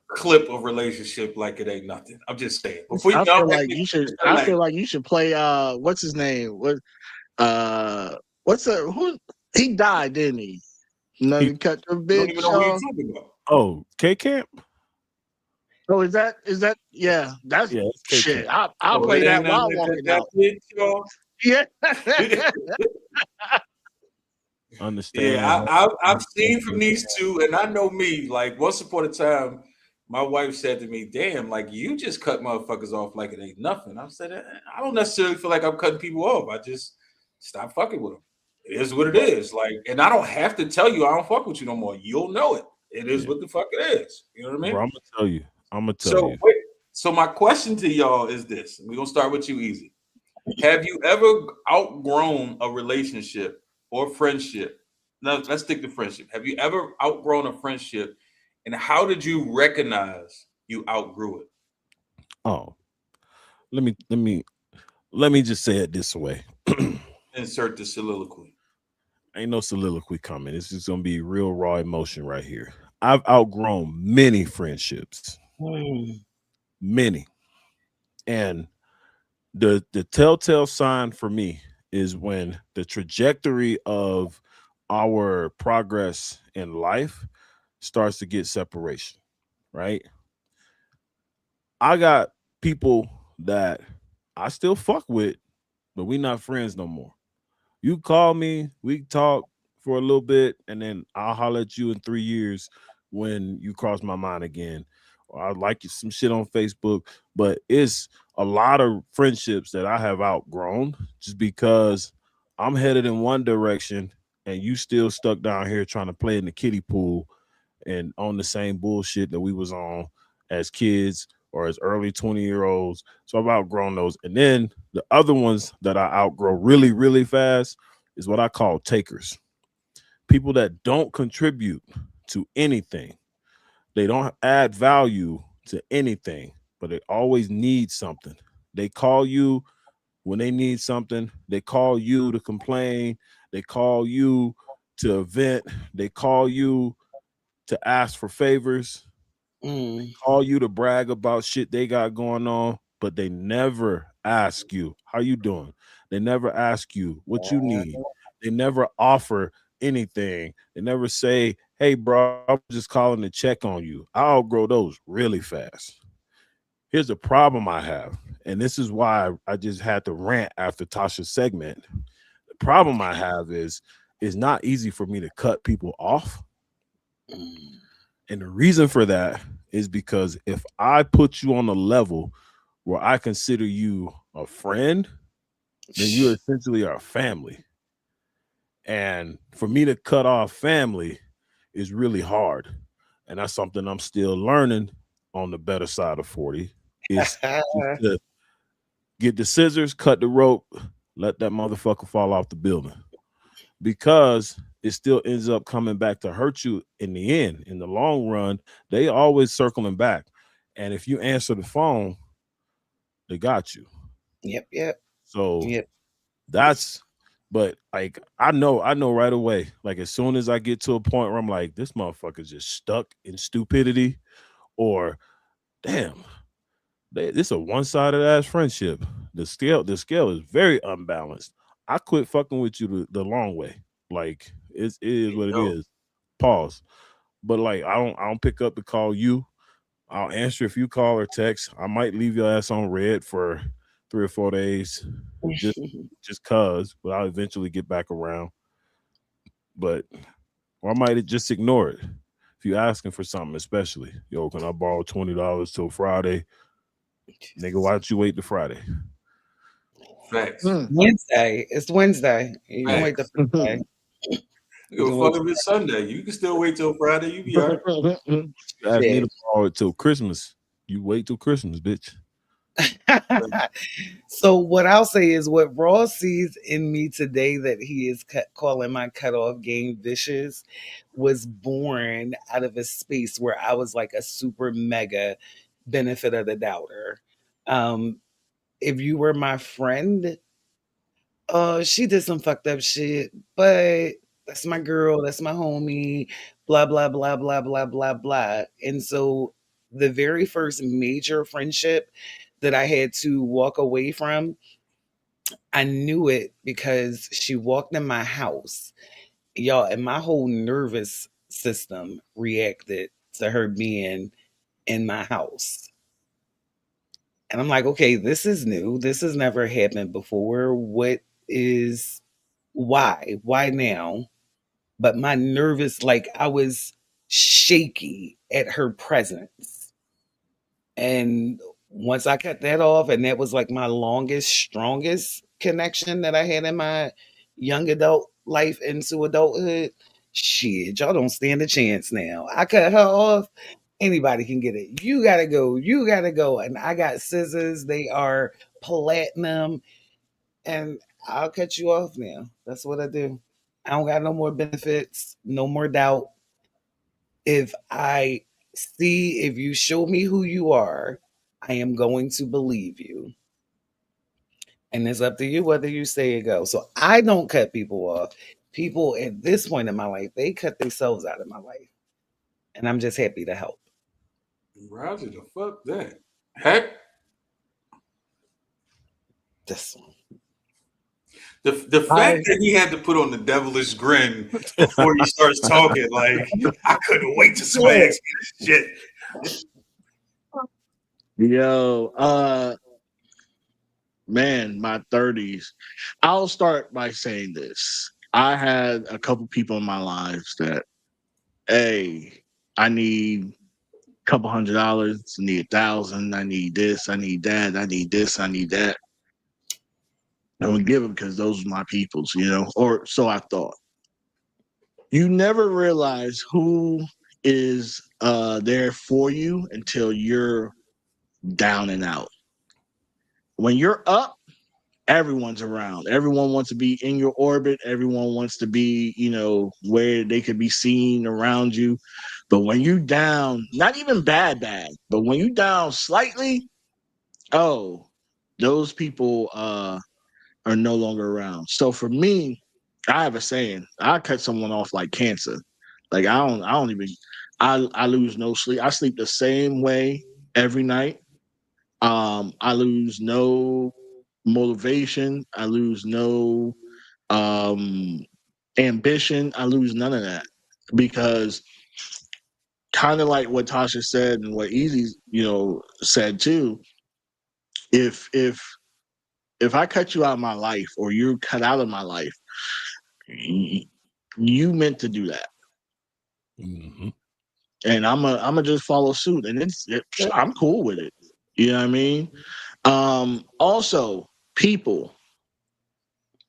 clip a relationship like it ain't nothing. I'm just saying. Before you I know, feel like you should. I feel like you should play. What's his name? What's the who? He died, didn't he? No, He, you cut the you don't even bitch know who you're off. talking about. oh, K Camp? Oh, is that? Yeah, that's Yeah, it's K shit. Camp. I'll Oh, it play ain't that nothing while like that. walking That's out. it, y'all. Yeah. Understand. Yeah, I've seen from these two, and I know me. Like once upon a time, my wife said to me, "Damn, like you just cut motherfuckers off like it ain't nothing." I said, I don't necessarily feel like I'm cutting people off. I just stop fucking with them. It is what it is. Like, and I don't have to tell you I don't fuck with you no more. You'll know it. It is Yeah. what the fuck it is. You know what I mean? Bro, I'm gonna tell you. I'm gonna tell So, you. wait, so my question to y'all is this: we're gonna start with you, Easy. Have you ever outgrown a relationship or friendship? Now, let's stick to friendship. Have you ever outgrown a friendship, and how did you recognize you outgrew it? Oh, let me just say it this way. Insert the soliloquy. Ain't no soliloquy coming. It's just gonna be real raw emotion right here. I've outgrown many friendships. Mm. Many. And the telltale sign for me is when the trajectory of our progress in life starts to get separation, right? I got people that I still fuck with, but we not friends no more. You call me, we talk for a little bit, and then I'll holler at you in 3 years when you cross my mind again. Or I like you some shit on Facebook, but it's a lot of friendships that I have outgrown just because I'm headed in one direction and you still stuck down here trying to play in the kiddie pool and on the same bullshit that we was on as kids or as early 20-year-olds. So I've outgrown those. And then the other ones that I outgrow really, really fast is what I call takers. People that don't contribute to anything. They don't add value to anything, but they always need something. They call you when they need something. They call you to complain. They call you to vent. They call you to ask for favors, Mm. call you to brag about shit they got going on, but they never ask you how you doing. They never ask you what you need. They never offer anything. They never say, "Hey, bro, I'm just calling to check on you." I outgrow those really fast. Here's the problem I have, and this is why I just had to rant after Tasha's segment. The problem I have is it's not easy for me to cut people off. Mm. And the reason for that is because if I put you on a level where I consider you a friend, then you essentially are family. And for me to cut off family is really hard. And that's something I'm still learning on the better side of 40 is just to Get the scissors, cut the rope, let that motherfucker fall off the building. Because it still ends up coming back to hurt you in the end. In the long run, they always circling back. And if you answer the phone, they got you. Yep, yep, So yep. that's but like I know right away. Like as soon as I get to a point where I'm like, this motherfucker's just stuck in stupidity, or damn, this is a one-sided ass friendship. The scale is very unbalanced. I quit fucking with you the long way. Like it is what it Yo, is. Pause. But like I don't pick up to call you. I'll answer if you call or text. I might leave your ass on red for 3 or 4 days, just just cause. But I'll eventually get back around. But or I might just ignore it. If you're asking for something, especially, yo, can I borrow $20 till Friday? Nigga, why don't you wait to Friday? facts. Hmm. Wednesday. It's Wednesday. You can wait till Facts. Friday. You You go can wait fuck if it's Sunday. You can still wait till Friday. You be all right. till You ask me to shit. borrow it till Christmas. You wait till Christmas, bitch. So what I'll say is what Ross sees in me today that he is calling my cutoff game vicious was born out of a space where I was like a super mega benefit of the doubter. Um, if you were my friend, she did some fucked up shit, but that's my girl, that's my homie, blah, blah, blah, blah, blah, blah, blah. And so the very first major friendship that I had to walk away from, I knew it because she walked in my house. Y'all, and my whole nervous system reacted to her being in my house. And I'm like, okay, this is new. This has never happened before. What is why? Why now? But my nervous, like I was shaky at her presence. And once I cut that off, and that was like my longest, strongest connection that I had in my young adult life into adulthood, shit, y'all don't stand a chance now. I cut her off. Anybody can get it. You gotta go. You gotta go. And I got scissors. They are platinum. And I'll cut you off now. That's what I do. I don't got no more benefits, no more doubt. If I see, if you show me who you are, I am going to believe you. And it's up to you whether you say it go. So I don't cut people off. People at this point in my life, they cut themselves out of my life. And I'm just happy to help. Roger the fuck that. Heck, This one. the I fact that he had to put on the devilish grin before he starts talking, like I couldn't wait to somebody ask me this shit. Yo, man, my 30s. I'll start by saying this. I had a couple people in my lives that, hey, I need a couple $100, I need 1,000, I need this, I need that, I need this, I need that. I would give them because those were my peoples, or so I thought. You never realize who is there for you until you're down and out. When you're up, everyone's around. Everyone wants to be in your orbit. Everyone wants to be, where they could be seen around you. But when you down, not even bad, but when you down slightly, oh, those people are no longer around. So for me, I have a saying: I cut someone off like cancer. Like I don't even, I lose no sleep. I sleep the same way every night. I lose no motivation. I lose no um ambition. I lose none of that because kind of like what Tasha said and what Easy, said too. If if I cut you out of my life or you're cut out of my life, you meant to do that, Mm-hmm. and I'm just follow suit, and I'm cool with it. You know what I mean? Also, people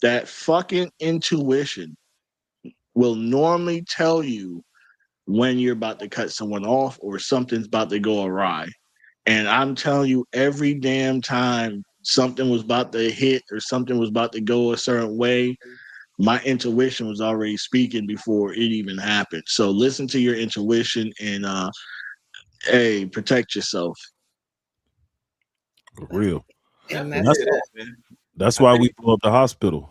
that fucking intuition will normally tell you when you're about to cut someone off or something's about to go awry. And I'm telling you, every damn time something was about to hit or something was about to go a certain way, my intuition was already speaking before it even happened. So listen to your intuition and hey, protect yourself. For real. And And that's Definitely that's hear that, man. that's I why think we blow up the hospital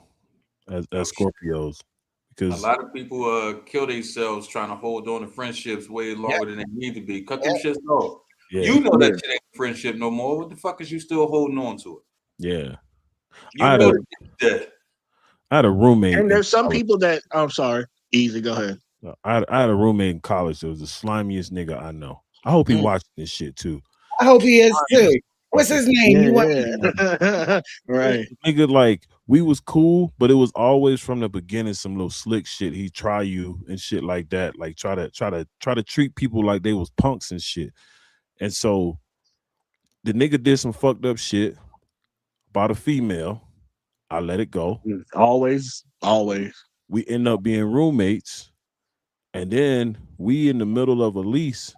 as oh, shit. Scorpios. A Because lot of people kill themselves trying to hold on to friendships way yeah, longer than they need to be. Cut them yeah. shits off. yeah, You know Yeah. that shit ain't a friendship no more. What the fuck is you still holding on to it? yeah. I You had know a that shit's dead. roommate And in there's some college. people that I'm sorry, easy, go ahead. I had a roommate in college that was the slimiest nigga I know. I hope he Mm. watched this shit too. I hope he is too. Slimiest What's fucking his name? You want Yeah. Right. nigga. Like we was cool, but it was always from the beginning some little slick shit. He try you and shit like that. Like try to treat people like they was punks and shit. And so the nigga did some fucked up shit about a female. I let it go. Always, always. We end up being roommates, and then we in the middle of a lease.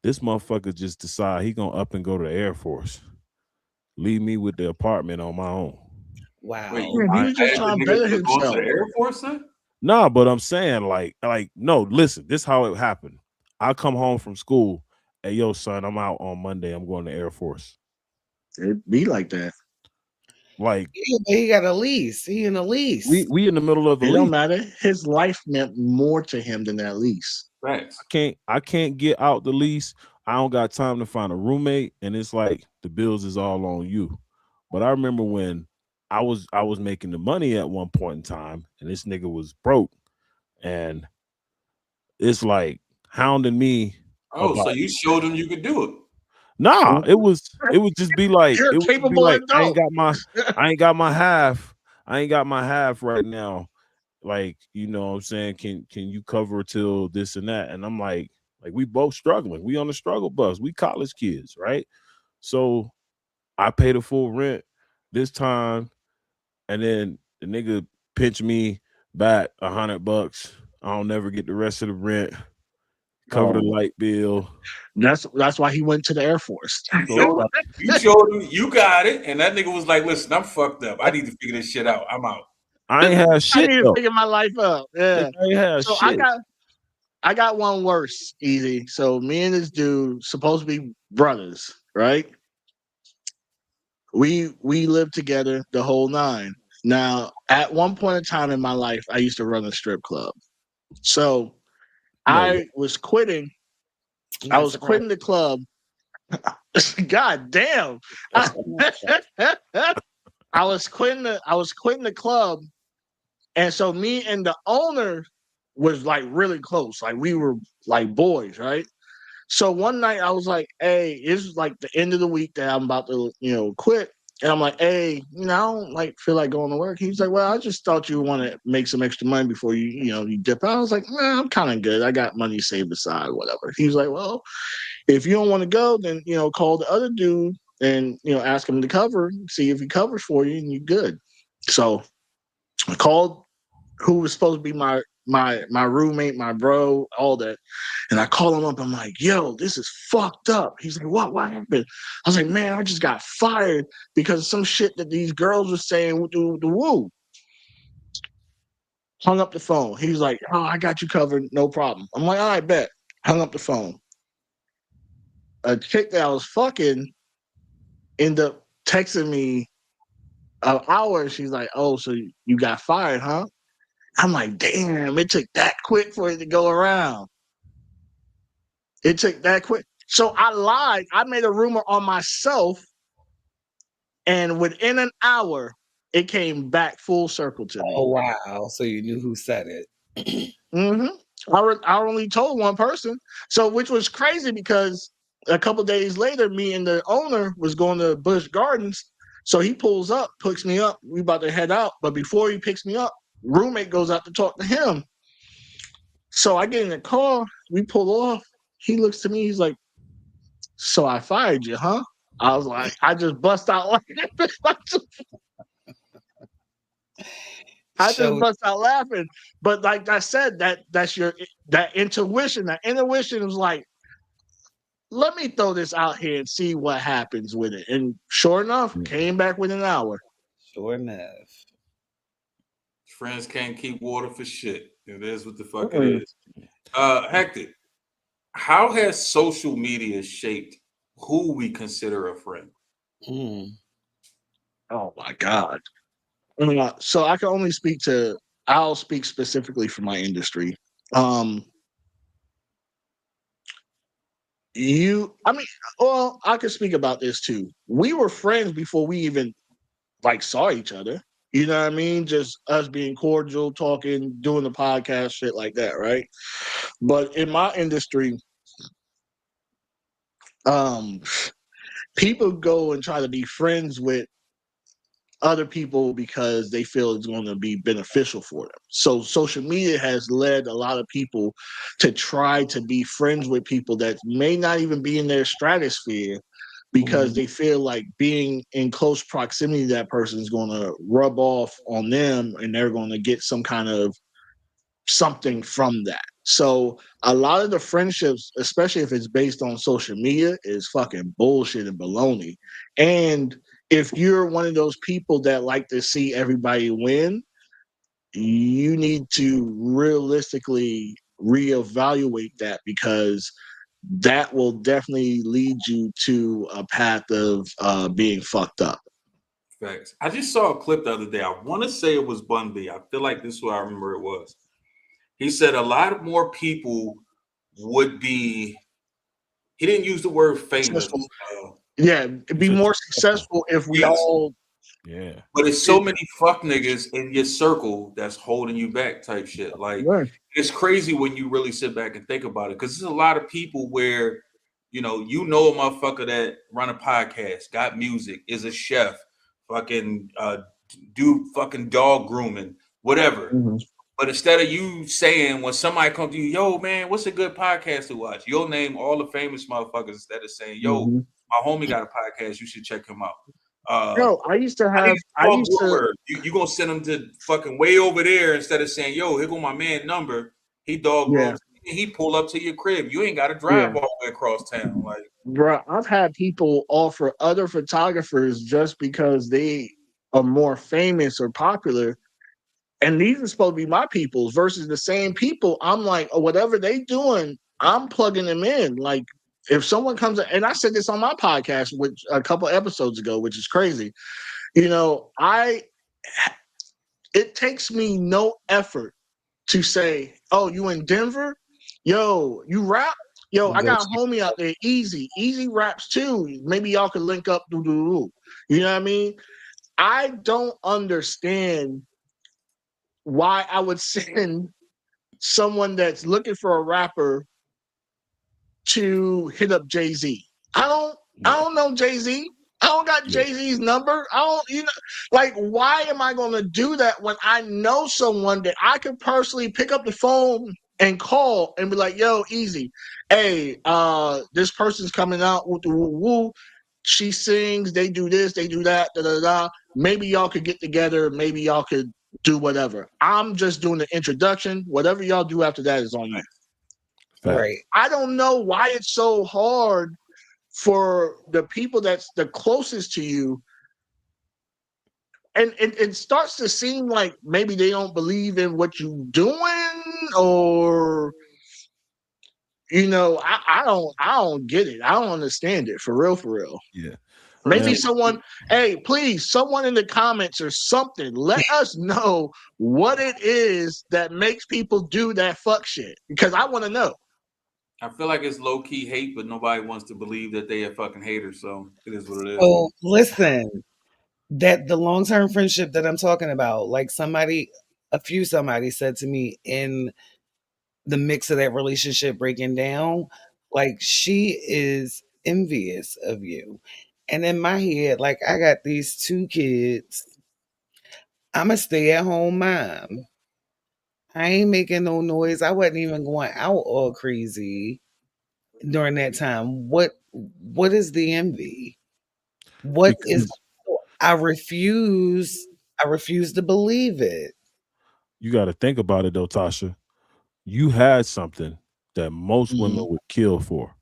This motherfucker just decide he gonna up and go to the Air Force, leave me with the apartment on my own. Wait, wow. you Yeah, he I was just hired the trying to nigga better to go into himself. the Air Force, son? Nah, but I'm saying like no. Listen, this how it happened. I come home from school. Hey, yo, son, I'm out on Monday. I'm going to Air Force. It be like that. Like Yeah, but he got a lease. He in a lease. we in the middle of the It lease. don't matter. His life meant more to him than that lease. Thanks. I can't get out the lease. I don't got time to find a roommate, and it's like the bills is all on you. But I remember when I was making the money at one point in time, and this nigga was broke, and it's like hounding me Oh, so about you showed him you could do it. nah. It would just be like You're a it would just be capable like adult. I ain't got my half. I ain't got my half right now. Like, you know what I'm saying? Can you cover till this and that? And I'm like we both struggling. We on the struggle bus. We college kids, right? So I pay the full rent this time, and then the nigga pinch me back $100. I don't never get the rest of the rent, cover the Oh, light bill. that's why he went to the Air Force. You So showed him, you showed him you got it, and that nigga was like, "Listen, I'm fucked up. I need to figure this shit out. I'm out." I ain't have I shit need to though. figure my life up. Nigga, Yeah. I ain't have So shit. I got one worse, easy. So me and this dude supposed to be brothers, right? We lived together the whole nine. Now, at one point in time in my life, I used to run a strip club. So No, I was quitting. I Not was surprised. quitting the club. God damn. I was quitting the club. And so me and the owner was like really close. Like we were like boys, right? So one night I was like, hey, this is like the end of the week that I'm about to, quit. And I'm like, hey, I don't like feel like going to work. He's like, well, I just thought you want to make some extra money before you dip out. I was like, nah, I'm kind of good. I got money saved aside, whatever. He was like, well, if you don't want to go, then call the other dude and ask him to cover, see if he covers for you, and you good. So I called who was supposed to be my roommate, my bro, all that. And I call him up. I'm like, yo, this is fucked up. He's like, what happened? I was like, man, I just got fired because of some shit that these girls were saying with the woo. Hung up the phone. He was like, oh, I got you covered. No problem. I'm like, all right, bet. Hung up the phone. A chick that I was fucking ended up texting me an hour. She's like, oh, so you got fired, huh? I'm like, damn, it took that quick for it to go around. It took that quick. So I lied. I made a rumor on myself, and within an hour, it came back full circle to me. Oh wow. So you knew who said it. hmm I only told one person, so which was crazy because a couple days later, me and the owner was going to Busch Gardens. So he pulls up, picks me up. We about to head out, but before he picks me up, roommate goes out to talk to him. So I get in the car. We pull off. He looks to me. He's like, so I fired you, huh? I was like, I just bust out laughing. I just Show bust out laughing. But like I said, that's that intuition. That intuition was like, let me throw this out here and see what happens with it. And sure enough, came back within an hour. Sure enough. Friends can't keep water for shit. It is what the fuck it Mm-mm. is. Hector, how has social media shaped who we consider a friend? Mm. Oh my God. So I can only I'll speak specifically for my industry. Um, I mean, well, I could speak about this too. We were friends before we even like saw each other. You know what I mean? Just us being cordial, talking, doing the podcast, shit like that, right? But in my industry, um, people go and try to be friends with other people because they feel it's going to be beneficial for them. So social media has led a lot of people to try to be friends with people that may not even be in their stratosphere because they feel like being in close proximity to that person is going to rub off on them and they're going to get some kind of something from that. So a lot of the friendships, especially if it's based on social media, is fucking bullshit and baloney. And if you're one of those people that like to see everybody win, you need to realistically reevaluate that because that will definitely lead you to a path of being fucked up. Facts. I just saw a clip the other day. I want to say it was Bun B. I feel like this is what I remember it was. He said a lot more people would be. He didn't use the word famous. Successful. Yeah, it'd be more successful if we Yes. all Yeah. But it's so many fuck niggas in your circle that's holding you back, type shit. Like learn. it's crazy when you really sit back and think about it, because there's a lot of people where you know a motherfucker that run a podcast, got music, is a chef, fucking do fucking dog grooming, whatever. Mhm. But instead of you saying when somebody comes to you, yo man, what's a good podcast to watch? You'll name all the famous motherfuckers instead of saying, yo, Mhm. my homie got a podcast, you should check him out. Uh, No, I need a dog groomer. You gonna send him to fucking way over there instead of saying, "Yo, here go my man number." He dog yeah, grooms. He pull up to your crib. You ain't got to yeah. drive all the way across town. Like, Bruh, I've had people offer other photographers just because they are more famous or popular. And these are supposed to be my peoples versus the same people. I'm like, oh, whatever they doing, I'm plugging them in. Like, if someone comes, and I said this on my podcast, which a couple episodes ago, which is crazy. You know, it takes me no effort to say, "Oh, you in Denver? Yo, you rap? Yo, I Go got a check. homie out there, Easy. Easy raps too. Maybe y'all could link up. Do do do. You know what I mean? I don't understand why I would send someone that's looking for a rapper to hit up Jay-Z. I don't know Jay-Z. I don't got Yeah. Jay-Z's number. I don't, like, why am I going to do that when I know someone that I could personally pick up the phone and call and be like, yo, Easy, hey, this person's coming out, woo, woo, woo. She sings, they do this, they do that, da da da. Maybe y'all could get together, maybe y'all could do whatever. I'm just doing the introduction. Whatever y'all do after that is on you. Fact. Right. I don't know why it's so hard for the people that's the closest to you. And it starts to seem like maybe they don't believe in what you're doing, or I don't get it. I don't understand it for real, for real. Yeah. Maybe And someone, hey, please, someone in the comments or something, let us know what it is that makes people do that fuck shit. Because I want to know. I feel like it's low key hate, but nobody wants to believe that they are fucking haters. So it is what it is. So listen, that the long term friendship that I'm talking about, like somebody said to me in the mix of that relationship breaking down, like she is envious of you. And in my head, like I got these two kids. I'm a stay at home mom. I ain't making no noise. I wasn't even going out all crazy during that time. What is the envy? What is because I refuse I refuse to believe it. you got to think about it though, Tasha. You had something that most women Mhm. would kill for.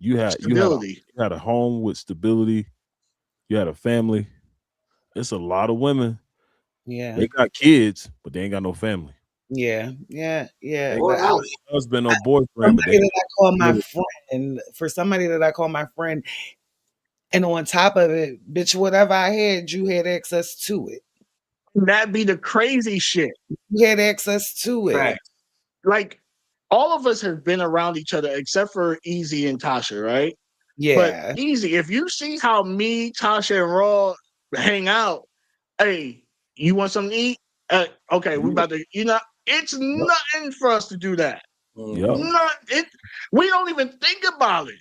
You had Stability. you had a home with stability. You had a family. It's a lot of women. Yeah. They got kids, but they ain't got no family. Yeah. Yeah. They Yeah. ain't But What got else? no husband or boyfriend, but they somebody got that I call my stability. friend, for somebody that I call my friend, and on top of it, bitch, whatever I had, you had access to it. That be the crazy shit. You had access to it. Facts. Like all of us have been around each other except for Easy and Tasha, right? But Yeah. Easy, if you see how me, Tasha, and Raw hang out, hey, you want something to eat? Okay, we Yeah. about to. It's Yep. nothing for us to do that. Yep. Mhm. Not it. We don't even think about it.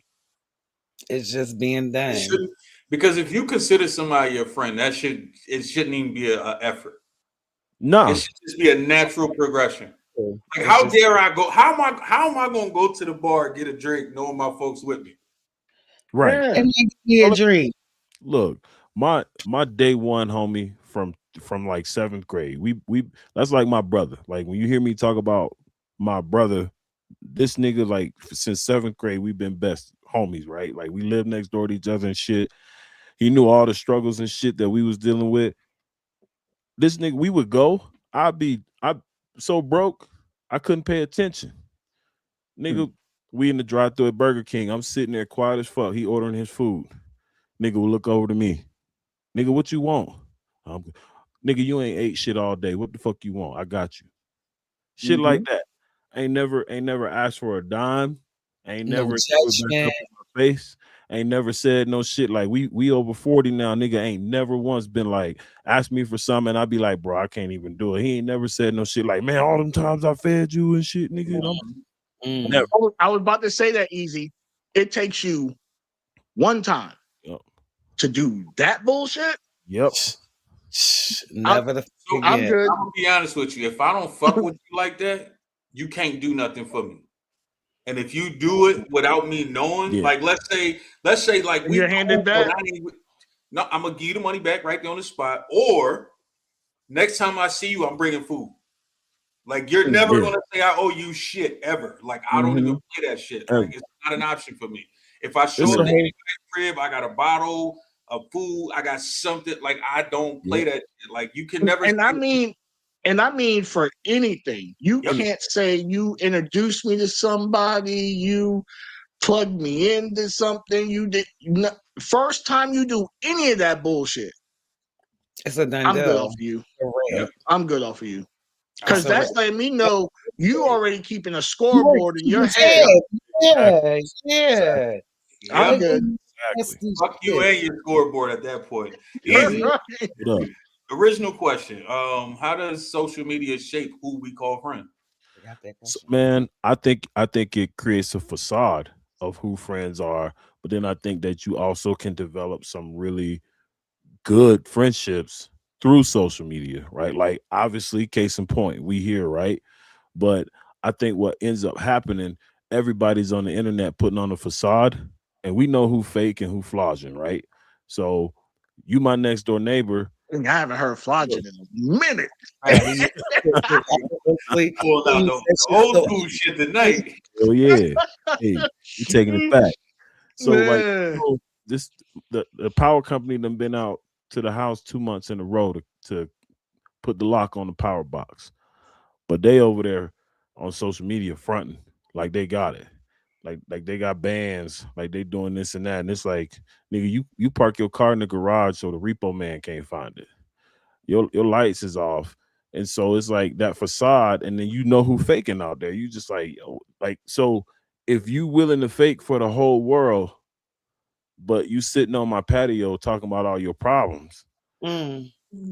It's just being It done. shouldn't, because if you consider somebody your friend, it shouldn't even be a effort. It Nah. should just be a natural progression. Like, It's how just dare I go? How am I going to go to the bar, get a drink, knowing my folks with me? Right. Yeah. and give me a drink. Look, my day one homie from like seventh grade. We that's like my brother. Like when you hear me talk about my brother, this nigga like since seventh grade we've been best homies, right? Like we lived next door to each other and shit. He knew all the struggles and shit that we was dealing with. This nigga, we would go. I so broke I couldn't pay attention. Nigga, we in the drive-thru at Burger King. I'm sitting there quiet as fuck. He ordering his food. Nigga will look over to me. Nigga, what you want? Um, Nigga, you ain't ate shit all day. What the fuck you want? I got you. Shit like that. Ain't never asked for a dime. Ain't No never threw it back judgment. up in my face. Ain't never said no shit like we over 40 now. Nigga ain't never once been like ask me for something and I be like, bro, I can't even do it. He ain't never said no shit like, man, all them times I fed you and shit, nigga. Mm. Never. I was about to say that, Easy. It takes you one time Yep. to do that bullshit. Yep. I'm, Never to So I'm forget. good. I'm gonna be honest with you. If I don't fuck with you like that, you can't do nothing for me. And if you do it without me knowing, Yeah. like let's say like we You're handed cool, but that. I ain't, no, I'm gonna give you the money back right there on the spot. Or next time I see you, I'm bringing food. Like, you're never Yeah. gonna say I owe you shit ever. Like, I don't even Mm-hmm. play that shit. Like, Ever. it's not an option for me. If I show It's up a to Yeah. whole anybody's crib, I got a bottle of food, I got something. Like, I don't play yep. that shit. Like, you can never And say, I mean for anything. You yep, Yeah. can't say you introduced me to somebody, you plugged me into something, you did first time you do any of that bullshit, It's a done I'm good off deal. of you. A yep. wrap. I'm good off of you. I'm It's Cause a good. wrap. that's letting me know you already keeping a Right. scoreboard in You your just head. said, Exactly. yeah, Exactly. yeah. I'm Yep. good. That's Exactly. the Fuck you shit. and your scoreboard at that point. Exactly. Easy. Right. What up? Original question. How does social media shape who we call friends? Forgot that So, question. man, I think it creates a facade of who friends are, but then I think that you also can develop some really good friendships through social media, right? Like obviously, case in point, we here, right? But I think what ends up happening, everybody's on the internet putting on a facade, and we know who fake and who flogging, right? So you, my next door neighbor, I haven't heard look, flogging in a minute. Right. He honestly, Pulled out he the said shit old so school shit tonight. oh yeah, hey, we taking it back. So like, Man. this the power company done been out to the house 2 months in a row to put the lock on the power box. But they over there on social media fronting like they got it. Like they got bands, like they doing this and that. And it's like, nigga, you park your car in the garage so the repo man can't find it. Your lights is off. And so it's like that facade, and then you know who faking out there. You just like, yo, like, so if you willing to fake for the whole world, but you sitting on my patio talking about all your problems, Mm,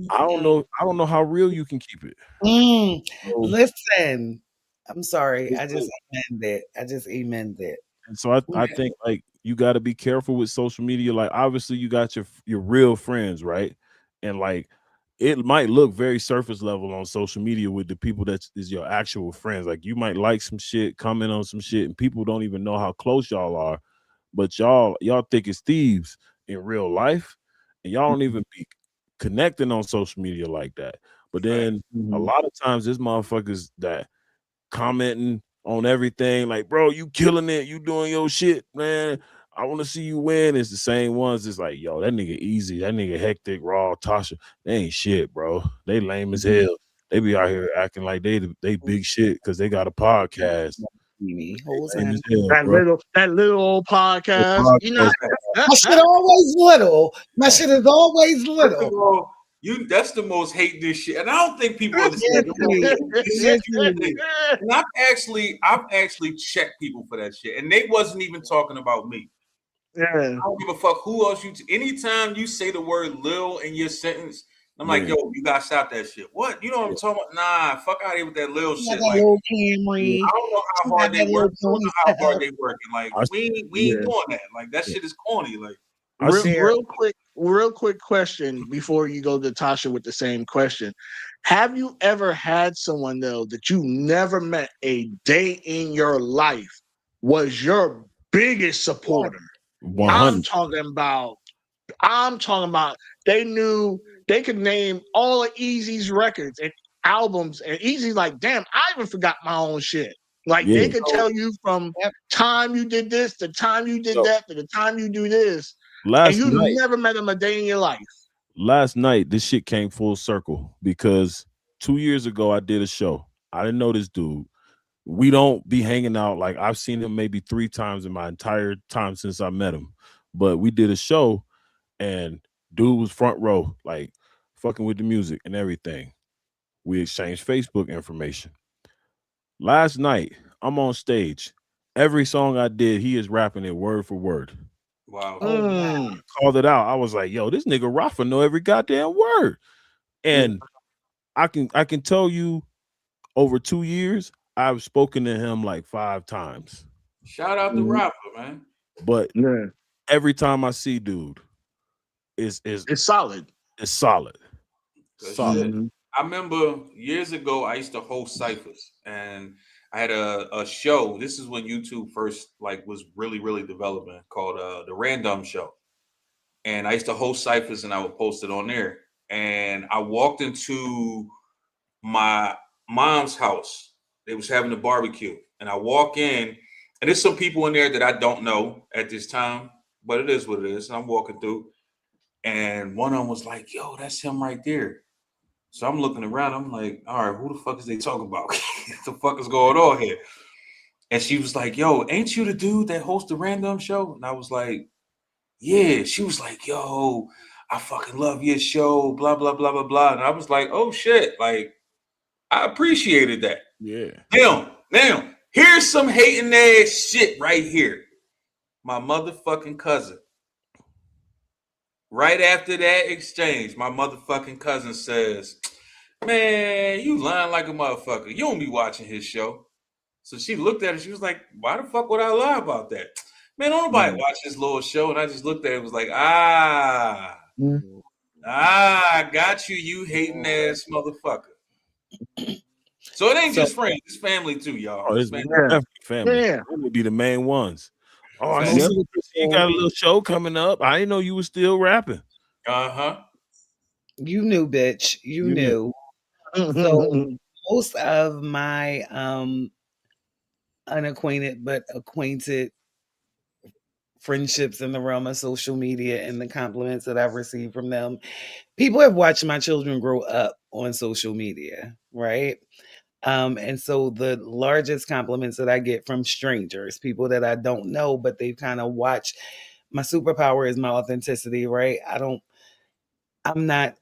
I don't mm, know. I don't know how real you can keep it. mm. So, Listen, I'm sorry. I just so amend that. I just amend that. and so I think like you got to be careful with social media. Like obviously you got your real friends, right? And like it might look very surface level on social media with the people that is your actual friends. Like you might like some shit, comment on some shit, and people don't even know how close y'all are. But y'all think it's thieves in real life, and y'all don't even be connecting on social media like that. But Right. then a Mhm. lot of times, this motherfuckers that commenting on everything, like, bro, you killing it, you doing your shit, man. I want to see you win. It's the same ones. It's like, yo, that nigga easy. That nigga hectic, raw, Tasha. They ain't shit, bro. They lame as hell. They be out here acting like they big shit because they got a podcast. Me, holes Lame as in. hell, bro. That little old They podcast. You know, podcast. My shit always little. My shit is always First of little. all, that's the most hated shit, and I don't think people understand. Seriously. Seriously. And I've actually checked people for that shit, and they wasn't even talking about me. yeah. I don't give a fuck who else anytime you say the word "lil" in your sentence, I'm like, Yeah. yo, you gotta stop that shit. What? You know what I'm talking about? Nah, fuck out of here with that lil She got shit. that Like, little I Camry. don't know She how got hard that they work. little I don't Tony know how set hard up. they working. Like, I, we ain't Yeah. doing that. Like, that Yeah. shit is corny. Like, I see. Real quick question before you go to Tasha with the same question. Have you ever had someone though that you never met a day in your life was your biggest supporter? 100. I'm talking about they knew they could name all of Easy's records and albums, and Easy's like, damn, I even forgot my own shit. Like they Yeah. could so tell you from Yep. time you did this, the time you did So that, to the time you do this, and last you night, never met him a day in your life. this shit came full circle because 2 years ago I did a show. I didn't know this dude. We don't be hanging out. Like I've seen him maybe 3 times in my entire time since I met him. But we did a show and dude was front row, like fucking with the music and everything. We exchanged Facebook information. Last night, I'm on stage. Every song I did, he is rapping it word for word. wow. Oh wow. Mm. Called it out. I was like, yo, this nigga Rafa know every goddamn word. And I can tell you over 2 years, I've spoken to him like 5 times. Shout out to Mhm. Rafa, man. But Yeah, every time I see dude, is it's solid. it's solid. Good Solid. shit. Mhm. I remember years ago I used to host ciphers, and I had a show. This is when YouTube first like was really developing, called the Random Show. And I used to host ciphers, and I would post it on there. And I walked into my mom's house. They was having a barbecue, and I walk in, and there's some people in there that I don't know at this time, but it is what it is. And I'm walking through, and one of them was like, "Yo, that's him right there." So I'm looking around. I'm like, all right, who the fuck is they talking about? What the fuck is going on here? And she was like, yo, ain't you the dude that hosts the Random Show? And I was like, yeah. She was like, yo, I fucking love your show, blah, blah, blah, blah, blah. And I was like, oh shit. Like, I appreciated that. Yeah. Now, here's some hating ass shit right here. My motherfucking cousin. Right after that exchange, my motherfucking cousin says, man, you lying like a motherfucker. You don't be watching his show. So she looked at it. She was like, why the fuck would I lie about that? Man, don't nobody Mhm. watch this little show. And I just looked at it and was like, Mhm. I got you, you hating ass motherfucker. So it ain't So just friends. It's family too, y'all. Oh, It's it's family. Yeah, definitely family. yeah. They would be the main ones. Oh, I see Family. most Yep. of the you got a people little show coming up. I didn't know you was still rapping. Uh-huh. you knew, bitch. You You knew. knew. So most of my unacquainted but acquainted friendships in the realm of social media and the compliments that I've received from them. People have watched my children grow up on social media, right? And so the largest compliments that I get from strangers, people that I don't know, but they've kind of watched. My superpower is my authenticity, right? I'm not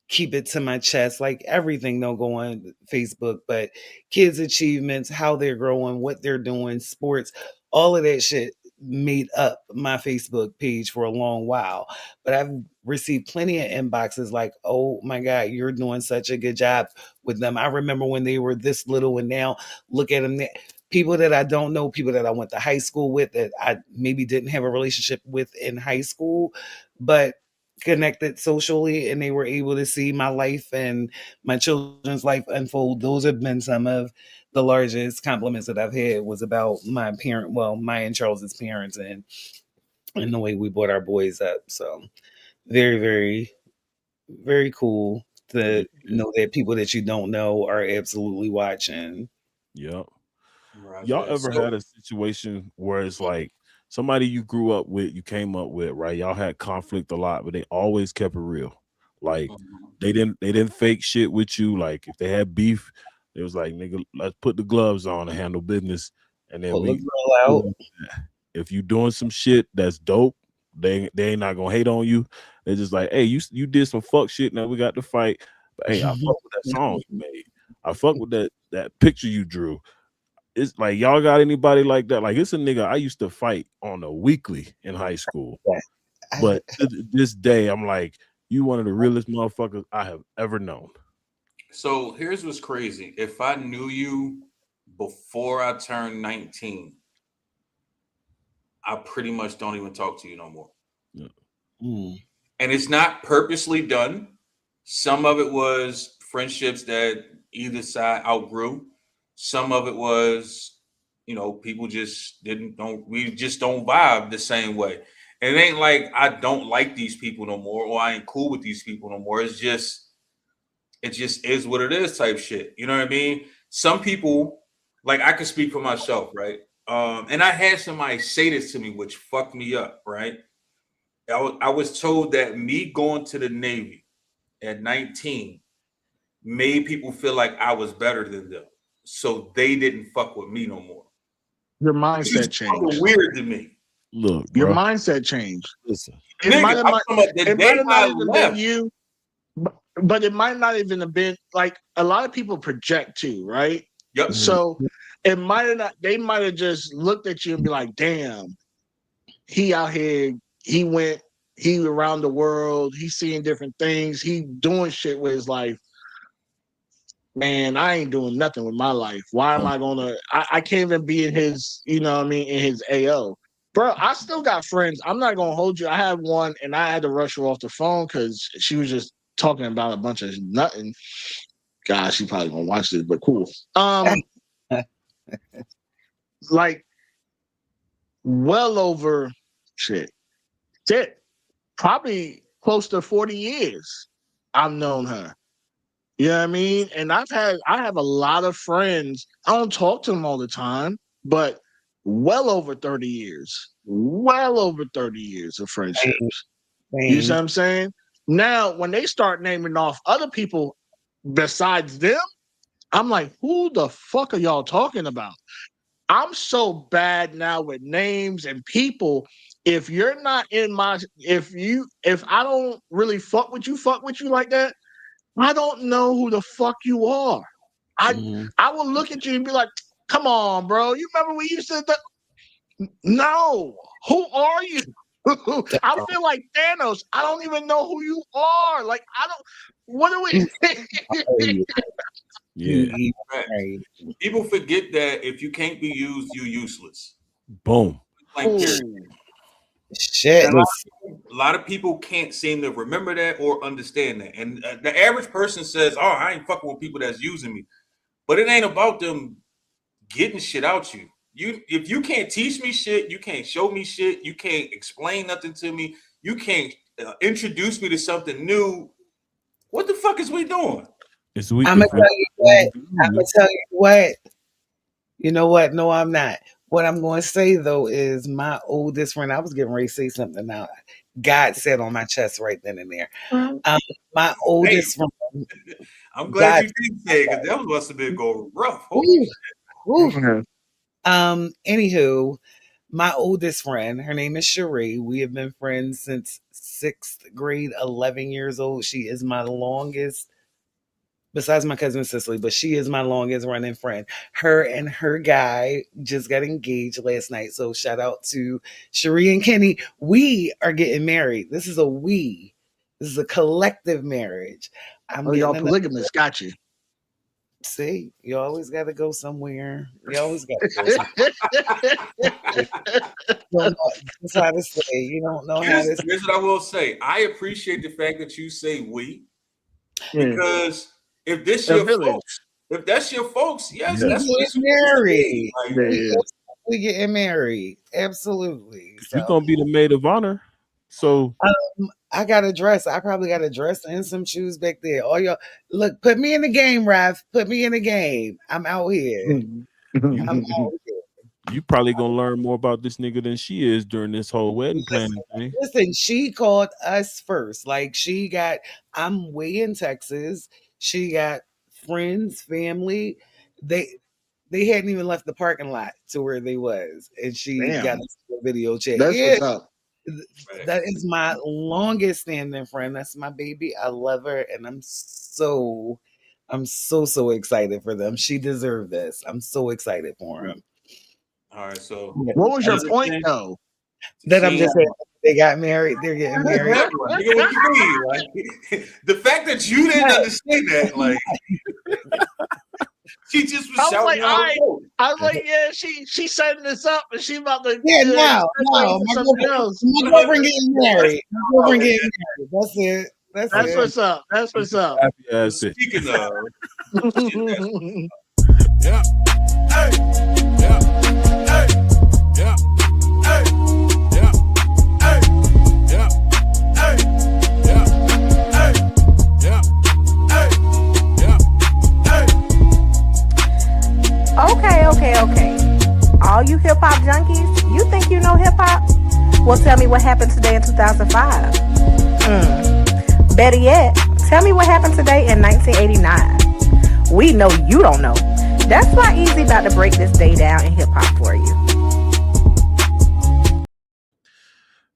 keep it to my chest. Like everything don't go on Facebook, but kids' achievements, how they're growing, what they're doing, sports, all of that shit made up my Facebook page for a long while. But I've received plenty of inboxes like, oh my God, you're doing such a good job with them. I remember when they were this little and now look at them. People that I don't know, people that I went to high school with that I maybe didn't have a relationship with in high school, but connected socially and they were able to see my life and my children's life unfold. Those have been some of the largest compliments that I've had was about my and Charles's parents and the way we brought our boys up. So very, very, very cool Yeah. to know that people that you don't know are absolutely watching. Yep. Roger Y'all that. ever So had a situation where it's like somebody you grew up with, you came up with, right? Y'all had conflict a lot, but they always kept it real. Like they didn't fake shit with you. Like if they had beef, it was like, nigga, let's put the gloves on and handle business. And then Pull the we grill out. if you doing some shit that's dope, they ain't not gonna hate on you. They're just like, hey, you did some fuck shit. Now we got to fight. But hey, I fuck with that song you made. I fuck with that picture you drew. It's like, y'all got anybody like that? Like, it's a nigga I used to fight on a weekly in high school. But to this day, I'm like, you one of the realest motherfuckers I have ever known. So here's what's crazy. If I knew you before I turned 19, I pretty much don't even talk to you no more. Yeah. And it's not purposely done. Some of it was friendships that either side outgrew. Some of it was, people just we just don't vibe the same way. And it ain't like I don't like these people no more or I ain't cool with these people no more. It just is what it is type shit. You know what I mean? Some people, like I can speak for myself, right? And I had somebody say this to me, which fucked me up, right? I was told that me going to the Navy at 19 made people feel like I was better than them. So they didn't fuck with me no more. Your It's mindset changed. weird to me. Look, Your bro. mindset changed. Listen. It might Nigga, I'm talking about the day have I not even left. been you, but it might not even have been like a lot of people project too, right? Yep. So it might have not. They might have just looked at you and be like, "Damn, he out here. He around the world. He's seeing different things. He doing shit with his life. Man, I ain't doing nothing with my life. Why am I gonna? I can't even be in his. You know what I mean? In his AO." Bro, I still got friends. I'm not gonna hold you. I had one, and I had to rush her off the phone because she was just talking about a bunch of nothing. God, she probably gonna watch this, but cool. Like well over shit, probably close to 40 years. I've known her. You know what I mean? And I have a lot of friends. I don't talk to them all the time, but well over 30 years. Well over 30 years of friendships. You see what I'm saying? Now, when they start naming off other people besides them, I'm like, who the fuck are y'all talking about? I'm so bad now with names and people. If you're not in my, if I don't really fuck with you like that, I don't know who the fuck you are. I will look at you and be like, come on, bro. You remember we used to? No. Who are you? I feel like Thanos. I don't even know who you are. Like, I don't. What are we? Yeah. Right. People forget that if you can't be used, you're useless. Boom. Like, period. Shit. And a lot of people can't seem to remember that or understand that. And the average person says, "Oh, I ain't fucking with people that's using me," but it ain't about them getting shit out you. If you can't teach me shit, you can't show me shit, you can't explain nothing to me, you can't introduce me to something new. What the fuck is we doing? I'm gonna tell you what. I'm gonna tell you what. You know what? No, I'm not. What I'm going to say though is my oldest friend. I was getting ready to say something now. God said on my chest right then and there. My oldest friend. I'm glad you did say it because that must have been going rough. Holy shit. Anywho, my oldest friend, her name is Cherie. We have been friends since 6th grade, 11 years old. She is my longest, besides my cousin Cicely, but she is my longest running friend. Her and her guy just got engaged last night. So shout out to Cherie and Kenny. We are getting married. This is a collective marriage. Y'all polygamous, got you. See, you always got to go somewhere. You always got to go somewhere. That's how to say. You don't know how to say. Here's what I will say. I appreciate the fact that you say we, because if this your folks, if that's your folks, yes, that's what it's married. Like, we getting married. Absolutely. So, you're gonna be the maid of honor. So I got a dress. I probably got a dress and some shoes back there. All y'all, look, put me in the game, Raf. Put me in the game. I'm out here. I'm out here. You probably gonna learn more about this nigga than she is during this whole wedding planning thing. Listen, she called us first. Like I'm way in Texas. She got friends, family. They they hadn't even left the parking lot to where they was, and she got Damn, us a video chat. that's Yeah, what's up. that is my longest standing friend. That's my baby. I love her, and I'm so excited for them. She deserved this. I'm so excited for him. All right, so Yeah. What was your point understand though? That I'm she just saying they got married. They're getting married. exactly like, nigga, what you mean? Like the fact that you didn't understand that, like she just was I was shouting like, out all her right. vote. I was like, yeah, she's setting this up, and she about to Yeah, segue no, into something else. my girlfriend getting married. My girlfriend getting married. That's it. That's That's it. what's up. That's what's up. Happy But ass bitch. speaking of shit, that's Yeah. Hey. Yeah. Hey. Yeah. Hey. Yeah. Hey. Yeah. Hey. Yeah. Hey. Yeah. Hey. Yeah. Hey. Okay. All you hip hop junkies, you think you know hip hop? Well, tell me what happened today in 2005. Better yet, tell me what happened today in 1989. We know you don't know. That's why Easy about to break this day down in hip hop for you.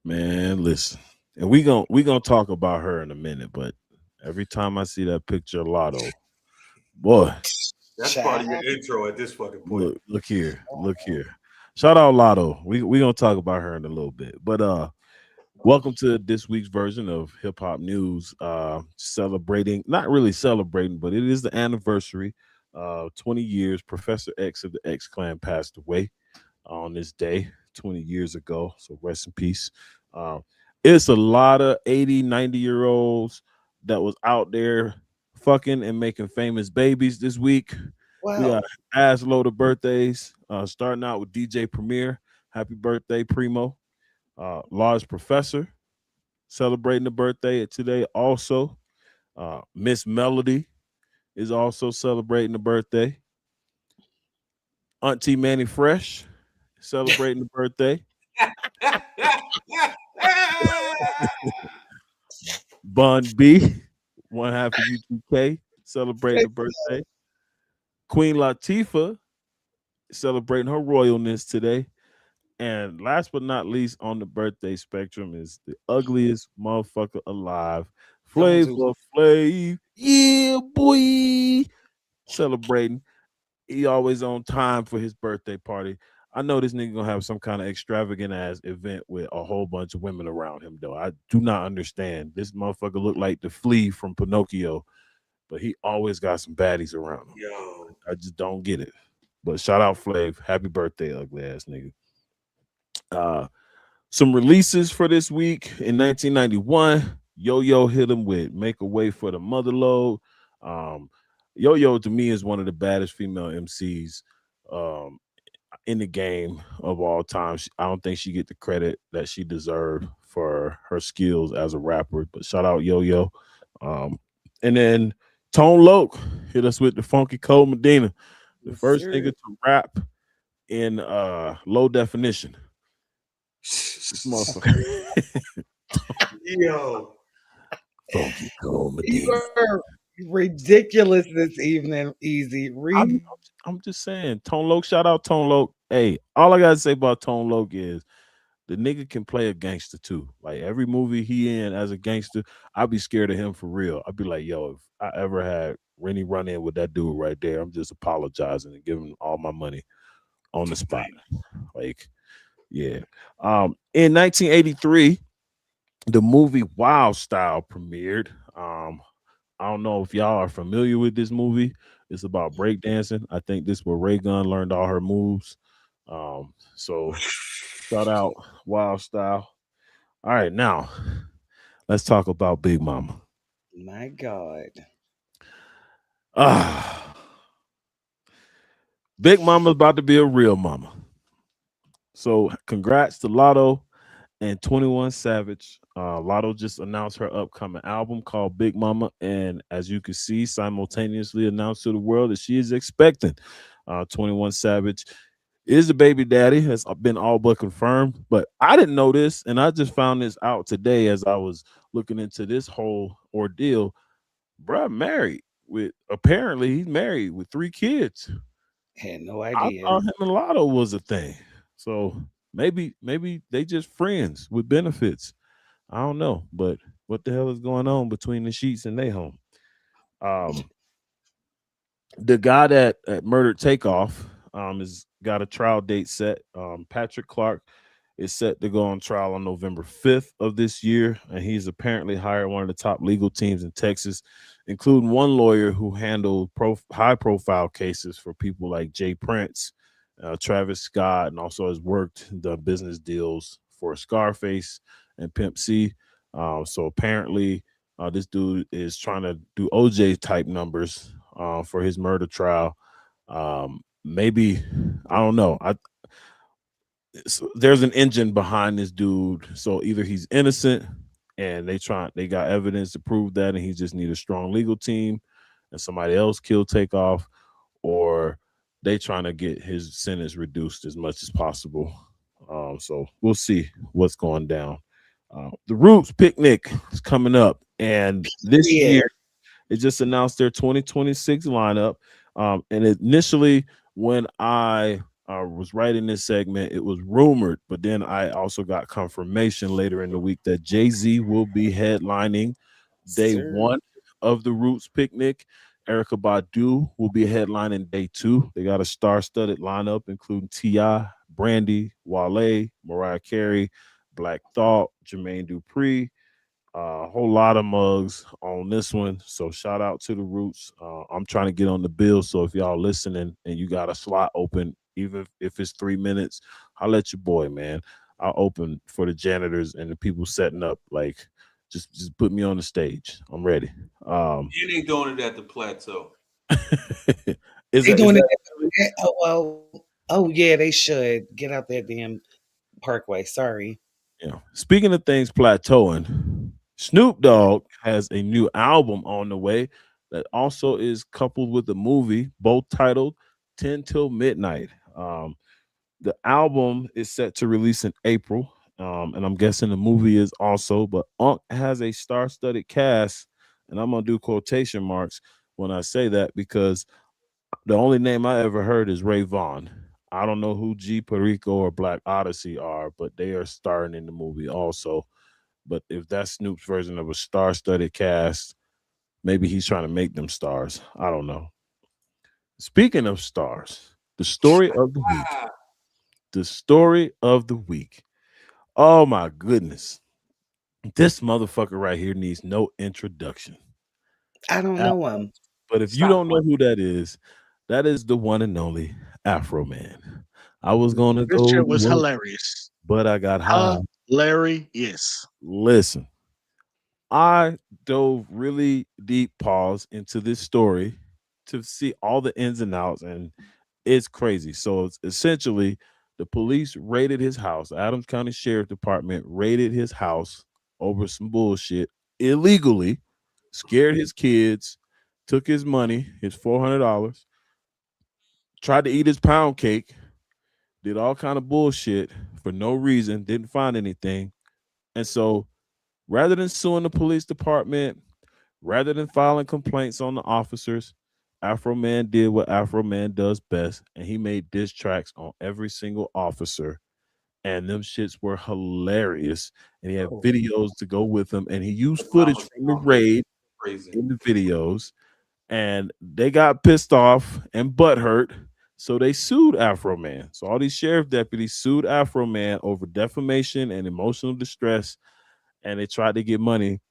Man, listen. And we gonna talk about her in a minute, but every time I see that picture of Lotto, boy, part of Child. your intro at this fucking point. look here. Look here. Shout out Lotto. We gonna talk about her in a little bit. But welcome to this week's version of Hip Hop News. Celebrating, not really celebrating, but it is the anniversary. 20 years. Professor X of the X Clan passed away on this day 20 years ago. So rest in peace. Um, it's a lot of 80, 90-year olds that was out there fucking and making famous babies this week. We got Wow. ass load of birthdays. Starting out with DJ Premier. Happy birthday, Primo. Large Professor celebrating the birthday today. Also, Miss Melody is also celebrating the birthday. Auntie Manny Fresh celebrating the birthday. Bun B, one half of UTK, celebrating the birthday. Queen Latifah celebrating her royalness today. And last but not least on the birthday spectrum is the ugliest motherfucker alive, Don't do Flavor Flav. Yeah, boy. Celebrating. He always on time for his birthday party. I know this nigga gonna have some kind of extravagant ass event with a whole bunch of women around him, though. I do not understand. This motherfucker look like the flea from Pinocchio, but he always got some baddies around him. Yo, I just don't get it. But shout out Flav. Happy birthday, ugly ass nigga. Uh some releases for this week in 1991. Yo hit him with "Make a Way for the Motherlode." Um, Yo to me is one of the baddest female MCs um, in the game of all time. I don't think she get the credit that she deserved for her skills as a rapper. But shout out Yo. And then Tone Loc hit us with the Funky Cold Medina, the first nigga sir. to rap in low definition. This motherfucker. yo, Funky Cold You Medina. are ridiculous this evening, Easy. I'm, I'm just saying, Tone Loc, shout out Tone Loc. Hey, all I gotta say about Tone Loc is the nigga can play a gangster too. Like every movie he in as a gangster, I'd be scared of him for real. I'd be like, yo, if I ever had Rennie run in with that dude right there, I'm just apologizing and giving him all my money on the spot. Like, yeah. In 1983, the movie Wild Style premiered. I don't know if y'all are familiar with this movie. It's about breakdancing. I think this is where Ray Gun learned all her moves. So shout out Wild Style. All right, now let's talk about Big Mama. My God. Ah, Big Mama's about to be a real mama. So congrats to Lotto and 21 Savage. Lotto just announced her upcoming album called Big Mama, and as you can see, simultaneously announced to the world that she is expecting 21 Savage is the baby daddy, has been all but confirmed. But I didn't know this, and I just found this out today as I was looking into this whole ordeal. Bruh married with, apparently he's married with 3 kids. Had no I idea. thought him and Lotto was a thing. So maybe they just friends with benefits. I don't know, but what the hell is going on between the sheets and they home? Um, the guy that murdered Takeoff is got a trial date set. Patrick Clark is set to go on trial on November 5th of this year, and he's apparently hired one of the top legal teams in Texas, including one lawyer who handled high profile cases for people like Jay Prince, Travis Scott, and also has worked the business deals for Scarface and Pimp C. So apparently, this dude is trying to do OJ type numbers for his murder trial. Maybe I don't know. There's an engine behind this dude, so either he's innocent and they got evidence to prove that, and he just need a strong legal team, and somebody else killed Takeoff, or they trying to get his sentence reduced as much as possible. So we'll see what's going down. The Roots picnic is coming up, and this Yeah. year it just announced their 2026 lineup. And initially, when I was writing this segment, it was rumored, but then I also got confirmation later in the week that Jay-Z will be headlining day Sir. one of the Roots picnic. Erica Badu will be headlining day two. They got a star-studded lineup, including T.I., Brandy, Wale, Mariah Carey, Black Thought, Jermaine Dupri, a whole lot of mugs on this one. So shout out to the Roots. I'm trying to get on the bill. So if y'all listening and you got a slot open, even if it's 3 minutes, I'll let your boy, man. I'll open for the janitors and the people setting up. Like, just put me on the stage. I'm ready. You ain't doing it at the plateau. is They that, doing it. Oh well. Oh yeah, they should get out that damn parkway. Sorry. yeah. Speaking of things plateauing, Snoop Dogg has a new album on the way that also is coupled with a movie, both titled 10 Till Midnight. The album is set to release in April, and I'm guessing the movie is also, but Unc has a star studded cast, and I'm going to do quotation marks when I say that because the only name I ever heard is Ray Vaughn. I don't know who G Perico or Black Odyssey are, but they are starring in the movie also. But if that's Snoop's version of a star-studded cast, maybe he's trying to make them stars. I don't know. Speaking of stars, the story of the week. Ah, The story of the week. Oh my goodness. This motherfucker right here needs no introduction. I don't know him. But if you stop don't know who that is the one and only Afro Man. I was gonna This go to shit was work, hilarious. but I got high. Larry, yes. Listen, I dove really deep pause into this story to see all the ins and outs, and it's crazy. So it's essentially the police raided his house. Adams County Sheriff Department raided his house over some bullshit illegally, scared his kids, took his money, his $400, tried to eat his pound cake, did all kind of bullshit for no reason, didn't find anything. And so rather than suing the police department, rather than filing complaints on the officers, Afro Man did what Afro Man does best, and he made diss tracks on every single officer. And them shits were hilarious. And he had Oh, videos to go with them, and he used footage Obama from the Obama raid crazy. in the videos. And they got pissed off and butthurt, so they sued Afro Man. So all these sheriff deputies sued Afro Man over defamation and emotional distress, and they tried to get money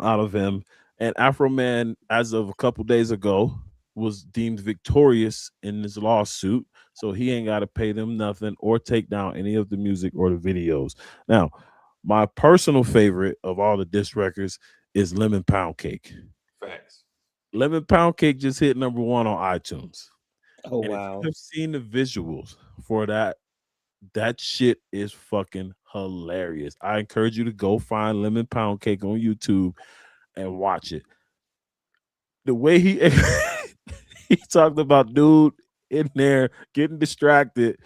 out of him. And Afro Man, as of a couple days ago, was deemed victorious in this lawsuit. So he ain't got to pay them nothing or take down any of the music or the videos. Now, my personal favorite of all the diss records is Lemon Pound Cake. Facts. Lemon Pound Cake just hit #1 on iTunes. oh And if you wow. have seen the visuals for that, that shit is fucking hilarious. I encourage you to go find Lemon Pound Cake on YouTube and watch it. The way he he talked about dude in there getting distracted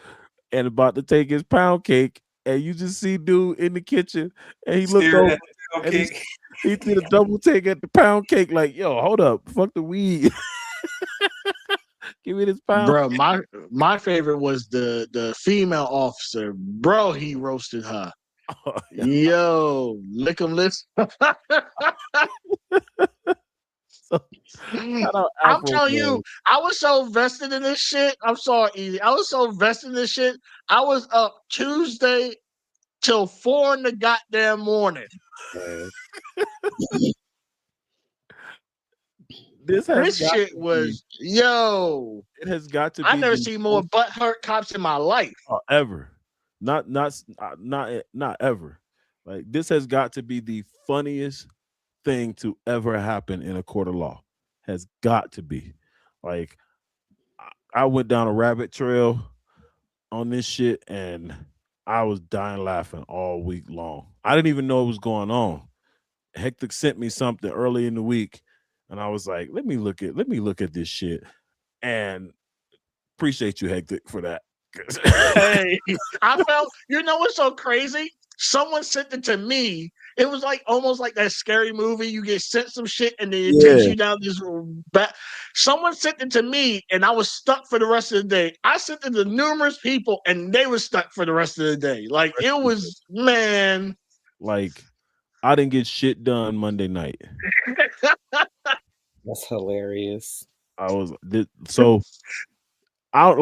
and about to take his pound cake, and you just see dude in the kitchen, and he looked Staring over at the pound and cake. he did a double take at the pound cake, like, yo, hold up, fuck the weed, give me this pound. Bro, my favorite was the female officer. Bro, he roasted her. Oh, yeah. Yo, lick him lips. So, shout out I'm Afro telling Man. you, I was so vested in this shit. I'm sorry, Easy. I was so vested in this shit. I was up Tuesday till 4 in the goddamn morning. This has This got shit to was yo. it has got to I be never the seen more butthurt cops in my life. ever. Not ever. Like, this has got to be the funniest thing to ever happen in a court of law. Has got to be. Like, I went down a rabbit trail on this shit, and I was dying laughing all week long. I didn't even know what was going on. Hector sent me something early in the week, and I was like, let me look at this shit. And appreciate you, Hector, for that. Hey, I felt, you know what's so crazy? Someone sent it to me. It was like almost like that scary movie. You get sent some shit and then it takes Yeah. you down this back. Someone sent it to me and I was stuck for the rest of the day. I sent it to numerous people and they were stuck for the rest of the day. Like, it was, man. Like, I didn't get shit done Monday night. That's hilarious. I was so I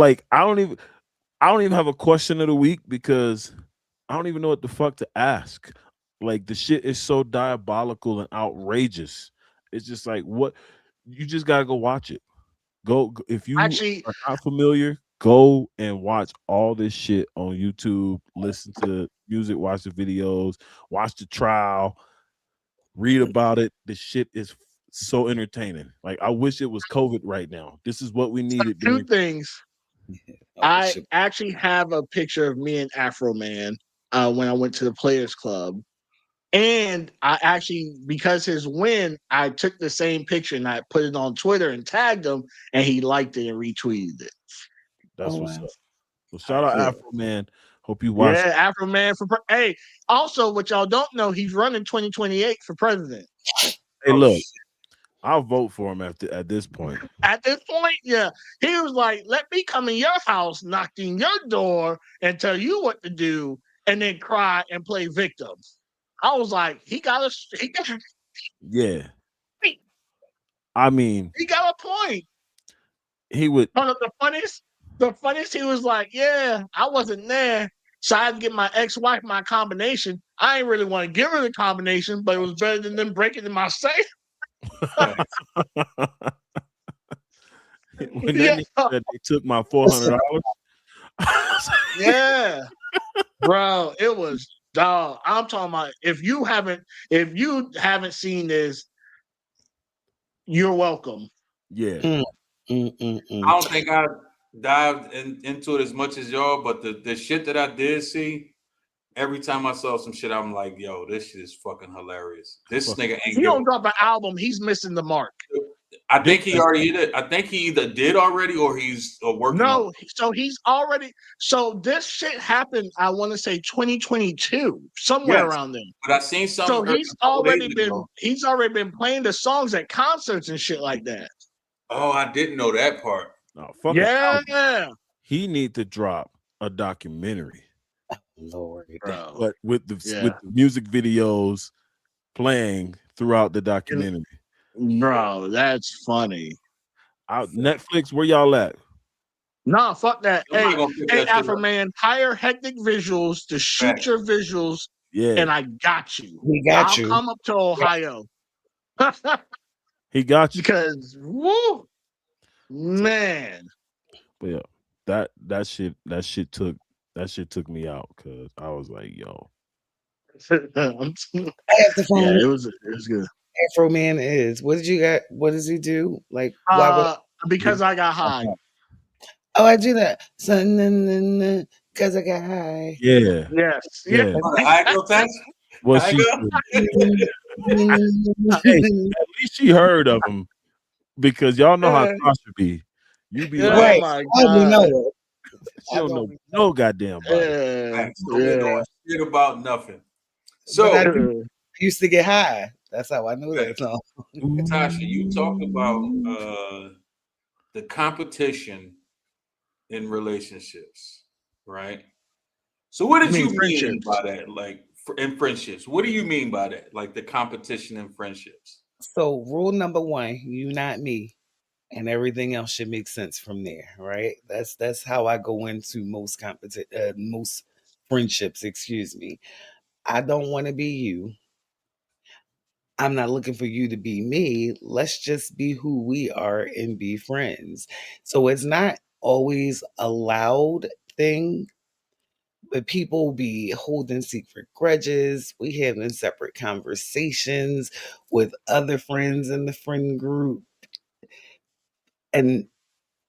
don't even have a question of the week because I don't even know what the fuck to ask. Like, the shit is so diabolical and outrageous. It's just like, what, you just gotta go watch it. Go if you Actually, are not familiar, go and watch all this shit on YouTube. Listen to music, watch the videos, watch the trial, read about it. The shit is so entertaining. Like, I wish it was COVID right now. This is what we needed. two things. Oh, I shit. actually have a picture of me and Afro Man when I went to the Players Club. And I actually, because his win, I took the same picture and I put it on Twitter and tagged him, and he liked it and retweeted it. That's Oh, what's wow. up. So shout out Yeah. Afro Man. Hope you watch. Yeah, Afro Man for hey. Also, what y'all don't know, he's running 2028 for president. Hey, look, I'll vote for him at this point. At this point, yeah, he was like, "Let me come in your house, knock in your door, and tell you what to do, and then cry and play victim." I was like, he got Yeah. I mean, he got a point. he would. But the funniest, he was like, "Yeah, I wasn't there, so I had to get my ex-wife my combination. I ain't really want to give her the combination, but it was better than them breaking in my safe." When that Yeah. nigga said they took my $400. Yeah, bro, it was dog. I'm talking about if you haven't seen this, you're welcome. Yeah. I don't think I dived into it as much as y'all, but the shit that I did see, every time I saw some shit, I'm like, yo, this shit is fucking hilarious. This nigga If ain't you give don't drop an album, he's missing the mark. I think he already did. I think he either did already or he's working on No, so he's already. So this shit happened. I want to say 2022, somewhere Yes. around there. But I seen some. So a he's couple days already been playing the songs at concerts and shit like that. Oh, I didn't know that part. No, fuck Yeah. He need to drop a documentary. Lord. Bro. But with the music videos playing throughout the documentary. Bro, that's funny. Netflix, where y'all at? Nah, fuck that. I'm not gonna pick that shit Afro up. Man, hire Hectic Visuals to shoot Right. your visuals, Yeah. and I got you. He got I'll you. come up to Ohio. He got you. Because woo, man. But yeah, that shit took me out because I was like, yo. I have to find Yeah, it was good. Afro Man is. What does he do? Like, why would Because I got high. Oh, I do that. Because I got high. Yeah. Yes. Yeah. I go thanks. Well, she hey, at least she heard of him because y'all know how Tasha be. You be like, Oh Right. my I don't god. know it. she I don't know don't no goddamn body. Yeah. Facts. Don't be knowing Yeah. shit about nothing. but I So, used to get high. That's how I knew that song. Natasha, you talked about Ooh. the competition in relationships, right? So, what You did mean you mean friendships? by that? Like in friendships, what do you mean by that? Like the competition in friendships? So rule number one, you not me. And everything else should make sense from there, right? That's how I go into most friendships, excuse me. I don't want to be you. I'm not looking for you to be me. Let's just be who we are and be friends. So it's not always a loud thing, but people be holding secret grudges. We having separate conversations with other friends in the friend group. And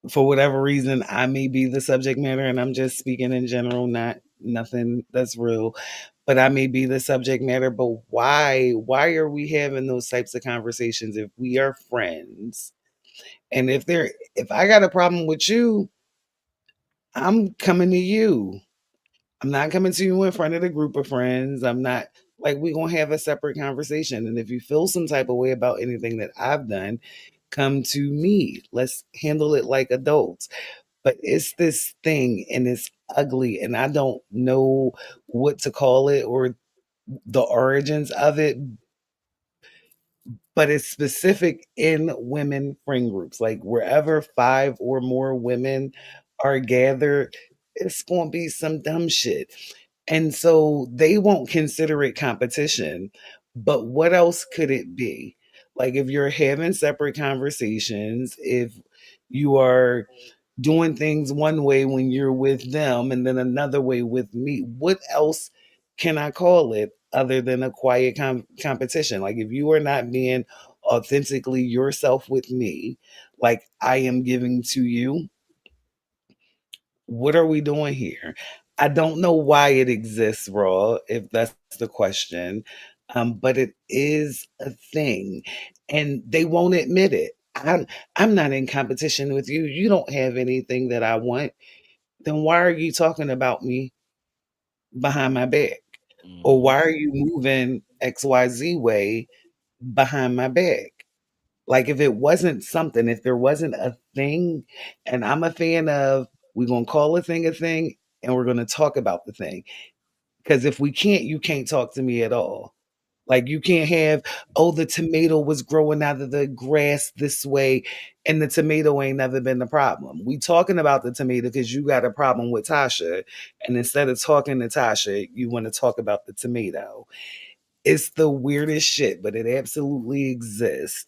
for whatever reason, I may be the subject matter, and I'm just speaking in general, not nothing that's real. But I may be the subject matter. But why? Why are we having those types of conversations if we are friends? And if I got a problem with you, I'm coming to you. I'm not coming to you in front of the group of friends. I'm not like we gonna have a separate conversation. And if you feel some type of way about anything that I've done, come to me. Let's handle it like adults. But it's this thing and it's ugly and I don't know what to call it or the origins of it, but it's specific in women friend groups. Like wherever five or more women are gathered, it's going to be some dumb shit. And so they won't consider it competition. But what else could it be? Like if you're having separate conversations, if you are doing things one way when you're with them and then another way with me, what else can I call it other than a quiet competition? Like if you are not being authentically yourself with me, like I am giving to you, what are we doing here? I don't know why it exists, Raw, if that's the question. But it is a thing. And they won't admit it. I'm not in competition with you. You don't have anything that I want. Then why are you talking about me behind my back? Or Mhm. why are you moving XYZ way behind my back? Like if it wasn't something, if there wasn't a thing, and I'm a fan of we're gonna call a thing and we're gonna talk about the thing. Because if we can't, you can't talk to me at all. Like you can't have, oh, the tomato was growing out of the grass this way, and the tomato ain't never been the problem. We talking about the tomato because you got a problem with Tasha, and instead of talking to Tasha, you want to talk about the tomato. It's the weirdest shit, but it absolutely exists.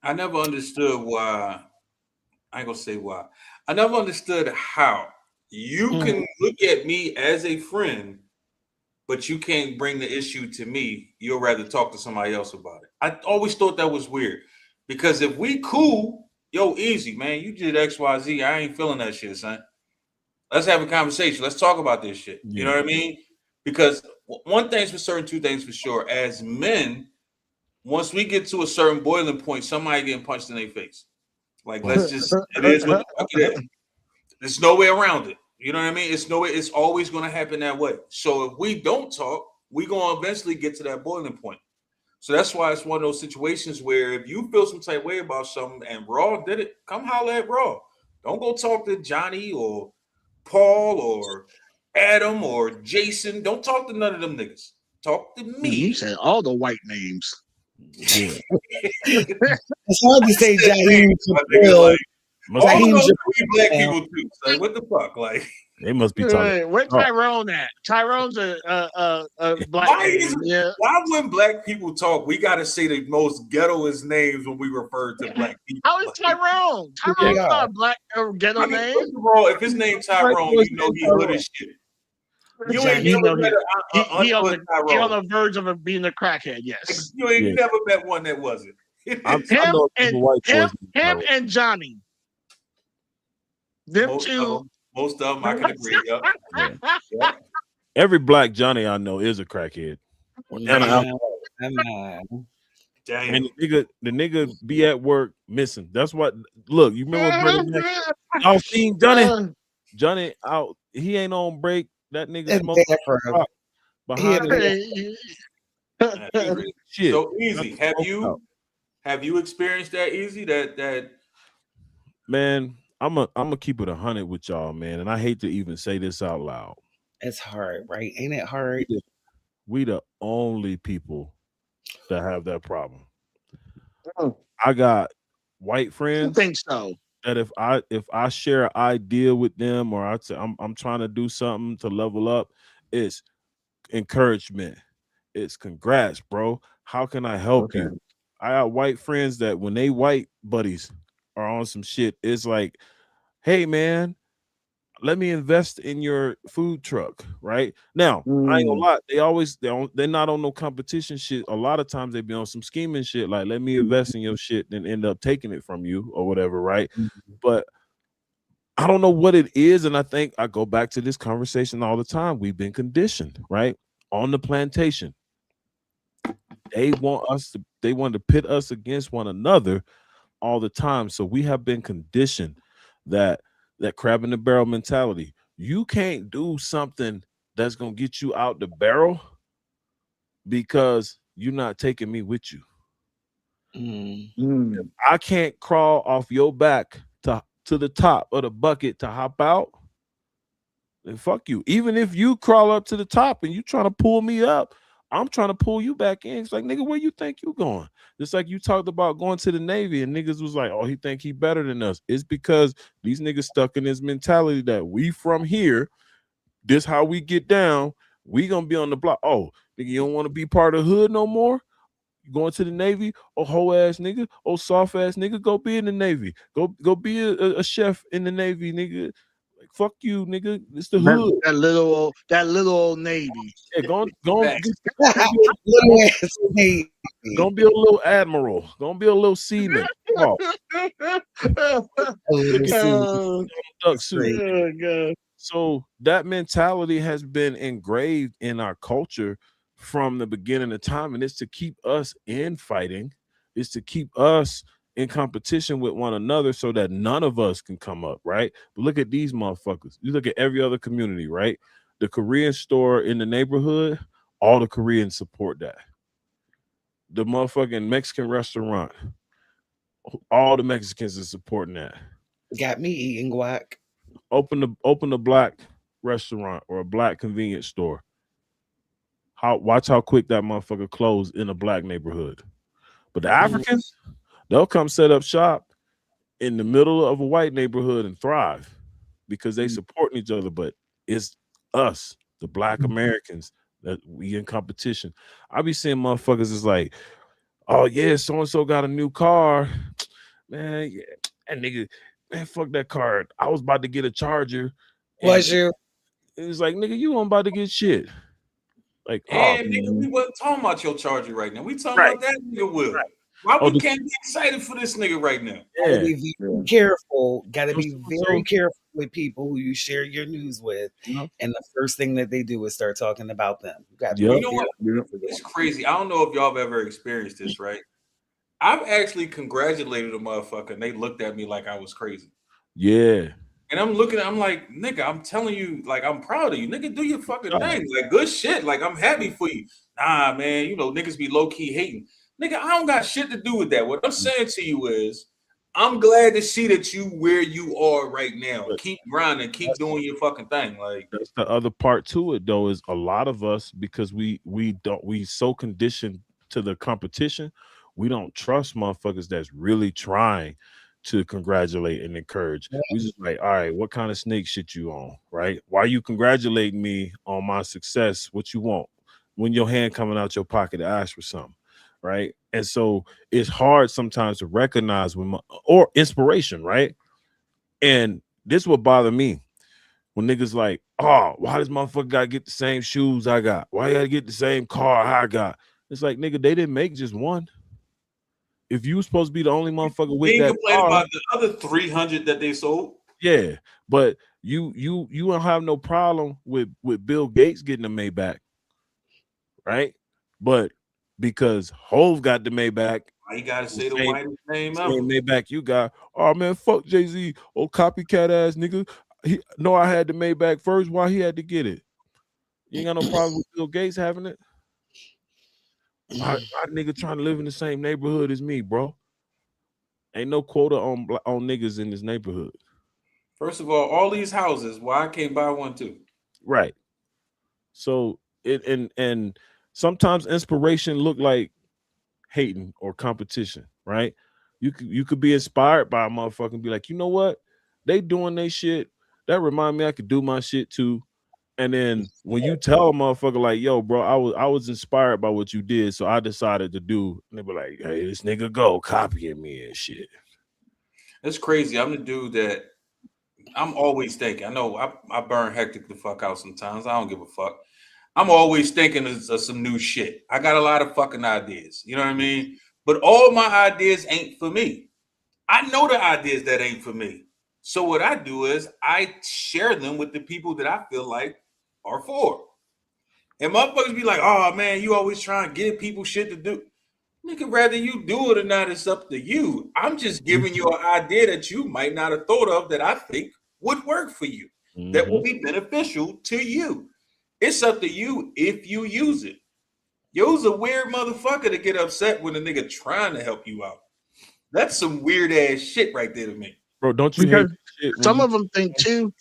I never understood why. I ain't gonna say why. I never understood how you Mhm. can look at me as a friend, but you can't bring the issue to me. You'll rather talk to somebody else about it. I always thought that was weird because if we cool, yo, easy, man. You did X, Y, Z. I ain't feeling that shit, son. Let's have a conversation. Let's talk about this shit. You know Yeah. what I mean? Because one thing's for certain, two things for sure. As men, once we get to a certain boiling point, somebody getting punched in their face. Like, let's just, it is what the fuck it is. There's no way around it. You know what I mean? It's no way, it's always going to happen that way. So if we don't talk, we going to eventually get to that boiling point. So that's why it's one of those situations where if you feel some type of way about something and Raw did it, come holler at Raw. Don't go talk to Johnny or Paul or Adam or Jason. Don't talk to none of them niggas. Talk to You me. said all the white names. Yeah. It's hard to say Hey, Jaheim my nigga, Jamil. like Must all be of Jaheim those we black Jamil. people too. Like what the fuck? Like they must be talking. Hey, where Oh, Tyrone at? Tyrone's a black why is name. Yeah. why when black people talk, we gotta say the most ghettoest names when we refer to black people? How is Like Tyrone? yeah. We Tyrone's are. not a black ghetto nigga, name. first of all, if his name White Tyrone, boys you know named he hood Tyrone. as shit. You ain't You never Jaheim. know met a unhood he on Tyrone. the verge of being a crackhead. Yes. You ain't Yeah. never met one that wasn't. I Him know a and couple white him boys named him Tyrone. and Johnny. Them most of two. them, most of them, I can agree. Yep, Yeah. yep. Every black Johnny I know is a crackhead. And an Damn, Nah, alcoholic. nah. And damn. the nigga be at work missing. That's what look, you remember Bernie Mac? Y'all seen Johnny? Uh, Johnny out. He ain't on break. That nigga In smoking the bathroom. He behind in the the Yeah. shit. So Got easy. the smoke out. Have you experienced that easy? That Man, I'm gonna keep it 100 with y'all, man. And I hate to even say this out loud. It's hard, right? Ain't it We hard? the, we the only people that have that problem. I I got white don't friends think so. that if I share an idea with them or I say I'm trying to do something to level up, it's encouragement. It's congrats, bro. How can I help Okay. you? I got white friends that when they white buddies are on some shit, it's like, hey man, let me invest in your food truck. Right now, I ain't gonna Mm. lie. They're not on no competition shit. A lot of times they be on some scheming shit. Like, let me invest in your shit, then end up taking it from you or whatever. Right? Mhm. But I don't know what it is, and I think I go back to this conversation all the time. We've been conditioned, right, on the plantation. They want to pit us against one another all the time. So we have been conditioned that crab in the barrel mentality. You can't do something that's gonna get you out the barrel because you're not taking me with you. Mm. Mm. I can't crawl off your back to the top of the bucket to hop out. Then fuck you. Even if you crawl up to the top and you trying to pull me up, I'm trying to pull you back in. It's like, nigga, where you think you going? Just like you talked about going to the Navy and niggas was like, oh, he think he better than us. It's because these niggas stuck in this mentality that we from here, this how we get down. We gonna be on the block. Oh, nigga, you don't want to be part of the hood no more? You going to the Navy? Oh, hoe ass nigga. Oh, soft ass nigga. Go be in the Navy. Go be a chef in the Navy, nigga. Like, fuck you, nigga. It's the That, hood. that little old Navy. Yeah, facts. Little ass baby. gonna be a little admiral, gonna be a little seaman. Oh, A little look at seed. Oh, duck That's suit. great. oh God. So that mentality has been engraved in our culture from the beginning of time, and it's to keep us in fighting, it's to keep us in competition with one another so that none of us can come up, right? But look at these motherfuckers. You look at every other community, right? The Korean store in the neighborhood, all the Koreans support that. The motherfucking Mexican restaurant, all the Mexicans are supporting that. Got me eating guac. Open a black restaurant or a black convenience store. Watch how quick that motherfucker close in a black neighborhood. But the Mm. Africans, they'll come set up shop in the middle of a white neighborhood and thrive because they supporting each other. But it's us, the black Americans, that we in competition. I be seeing motherfuckers is like, oh yeah, so and so got a new car. Man, yeah, that nigga, man, fuck that car. I was about to get a charger, and Was you? it's like, nigga, you weren't about to get shit. Like, oh, And nigga, we wasn't talking about your charger right now. We talking right, about that nigga will. right. Why Oh, we can't be excited for this nigga right now? Gotta yeah. be Yeah. very careful. Gotta So, be so very careful with people who you share your news with. you know, And the first thing that they do is start talking about them. You gotta be You yep, know very what? Yeah. careful. It's crazy. I don't know if y'all have ever experienced this, right? I've actually congratulated a motherfucker and they looked at me like I was crazy. yeah. And I'm like, nigga, I'm telling you, like, I'm proud of you. Nigga, do your fucking God, thing. Like, good shit. Like, I'm happy for you. Nah, man, you know, niggas be low key hating. Nigga, I don't got shit to do with that. What I'm saying to you is, I'm glad to see that you where you are right now. but Keep grinding, keep that's doing your fucking thing. Like, that's the other part to it though, is a lot of us, because we so conditioned to the competition, we don't trust motherfuckers that's really trying to congratulate and encourage. We just like, all right, what kind of snake shit you on, right? Why you congratulating me on my success? What you want? When your hand coming out your pocket to ask for something, right? And so it's hard sometimes to recognize or inspiration, right? And this would bother me when niggas like, oh, why does motherfucker gotta get the same shoes I got? Why you gotta get the same car I got? It's like, nigga, they didn't make just one. If you was supposed to be the only motherfucker they with ain't that complain car, about the other 300 that they sold. yeah. But you don't have no problem with Bill Gates getting a Maybach, right? But because Hove got the Maybach Why you gotta say the Same, whitest name same ever? Maybach you got. Oh man, fuck Jay-Z, oh copycat ass nigga. He know I had the Maybach first. Why he had to get it? You ain't got no problem with Bill Gates having it. Why nigga trying to live in the same neighborhood as me, bro? Ain't no quota on niggas in this neighborhood. First of all these houses, why I can't buy one too? Right. So it and sometimes inspiration look like hating or competition, right? You could be inspired by a motherfucker and be like, you know what? They doing they shit. That remind me I could do my shit too. And then when you tell a motherfucker like, yo, bro, I was inspired by what you did, so I decided to do, and they be like, hey, this nigga go copying me and shit. It's crazy. I'm the dude that I'm always thinking. I know I burn hectic the fuck out sometimes. I don't give a fuck. I'm always thinking of some new shit. I got a lot of fucking ideas. You know what I mean? But all my ideas ain't for me. I know the ideas that ain't for me. So what I do is I share them with the people that I feel like are for. And motherfuckers be like, oh man, you always trying to give people shit to do. Nigga, rather you do it or not, it's up to you. I'm just giving you an idea that you might not have thought of that I think would work for you, that will be beneficial to you. It's up to you if you use it. You's a weird motherfucker to get upset when a nigga trying to help you out. That's some weird ass shit right there to me. Bro, don't you hate Because shit when some you of them think too.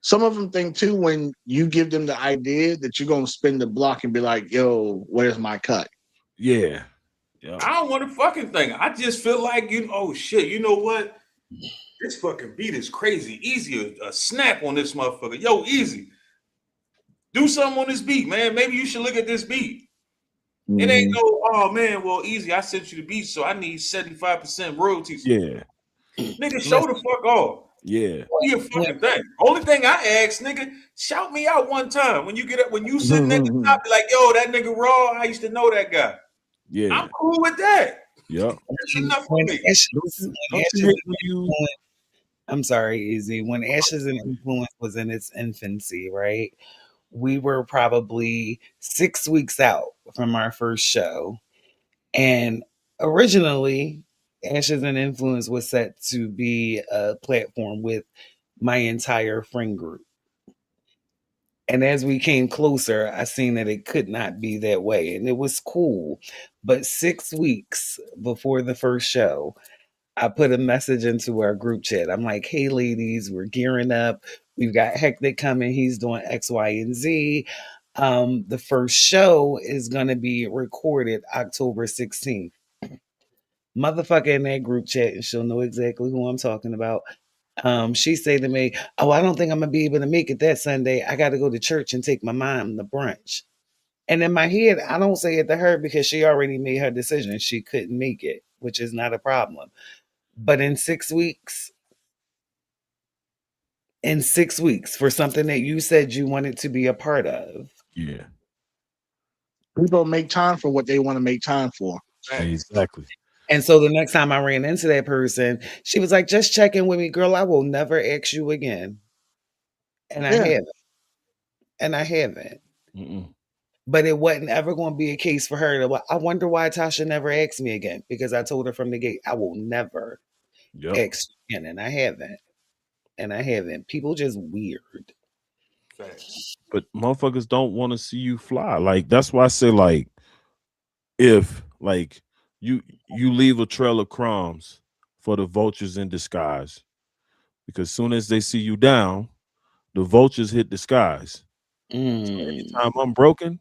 Some of them think too when you give them the idea that you're gonna spin the block and be like, "Yo, where's my cut?" yeah. I don't want to fucking think. I just feel like oh shit, you know what? This fucking beat is crazy. Easy, a snap on this motherfucker. Yo, easy. Do something on this beat, man. Maybe you should look at this beat. It ain't Mhm. no, oh man, well, easy. I sent you the beat, so I need 75% royalties. Yeah. Nigga, show the Listen, fuck off. Yeah. Do your when, fucking thing. Only thing I ask, nigga, shout me out one time. When you get up, when you sitting at the top, be like, yo, that nigga raw. I used to know that guy. I'm Yeah. cool with that. Yep. That's enough for when me. Don't you hate when you I'm sorry, Easy. When Ashes and Influence was in its infancy, right? We were probably 6 weeks out from our first show. And originally, Ashes and Influence was set to be a platform with my entire friend group. And as we came closer, I seen that it could not be that way. And it was cool. But 6 weeks before the first show, I put a message into our group chat. I'm like, hey, ladies, we're gearing up. We've got Hectic coming. He's doing X, Y, and Z. The first show is going to be recorded October 16th. Motherfucker in that group chat, and she'll know exactly who I'm talking about. She say to me, oh, I don't think I'm going to be able to make it that Sunday. I got to go to church and take my mom to brunch. And in my head, I don't say it to her because she already made her decision. She couldn't make it, which is not a problem. But in 6 weeks for something that you said you wanted to be a part of. Yeah. People make time for what they want to make time for. Exactly. And so the next time I ran into that person, she was like, just check in with me, girl. I will never ask you again. And I Yeah. haven't. And I haven't. Mm-mm. But it wasn't ever going to be a case for her to, I wonder why Tasha never asked me again. Because I told her from the gate, I will never Yep. ask you again. And I haven't. And I haven't. People just weird. Facts. But motherfuckers don't want to see you fly. Like that's why I say like if like you leave a trail of crumbs for the vultures in disguise because soon as they see you down, the vultures hit the skies. So Mm. anytime I'm broken,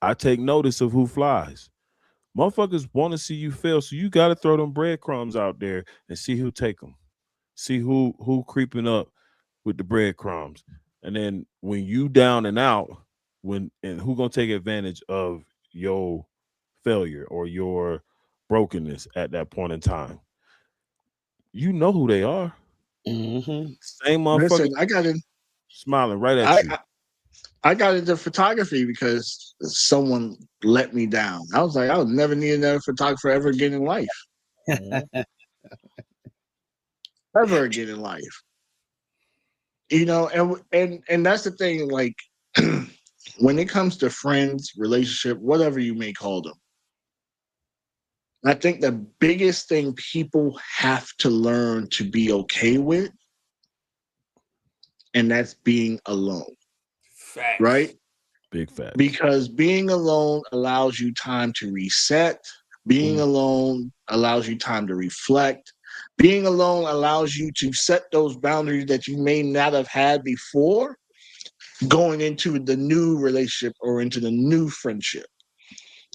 I take notice of who flies. Motherfuckers want to see you fail, so you got to throw them breadcrumbs out there and see who take them. See who creeping up with the breadcrumbs, and then when you down and out, and who gonna take advantage of your failure or your brokenness at that point in time? You know who they are. Mm-hmm. Same motherfucker Listen, I got in. smiling right at I, you. I got into photography because someone let me down. I was like, I would never need another photographer ever again in life. Mhm. Ever again in life. You know, and that's the thing, like when it comes to friends, relationship, whatever you may call them, I think the biggest thing people have to learn to be okay with, and that's being alone, Facts. right? Big facts. Because being alone allows you time to reset. Being alone allows you time to reflect. Being alone allows you to set those boundaries that you may not have had before going into the new relationship or into the new friendship.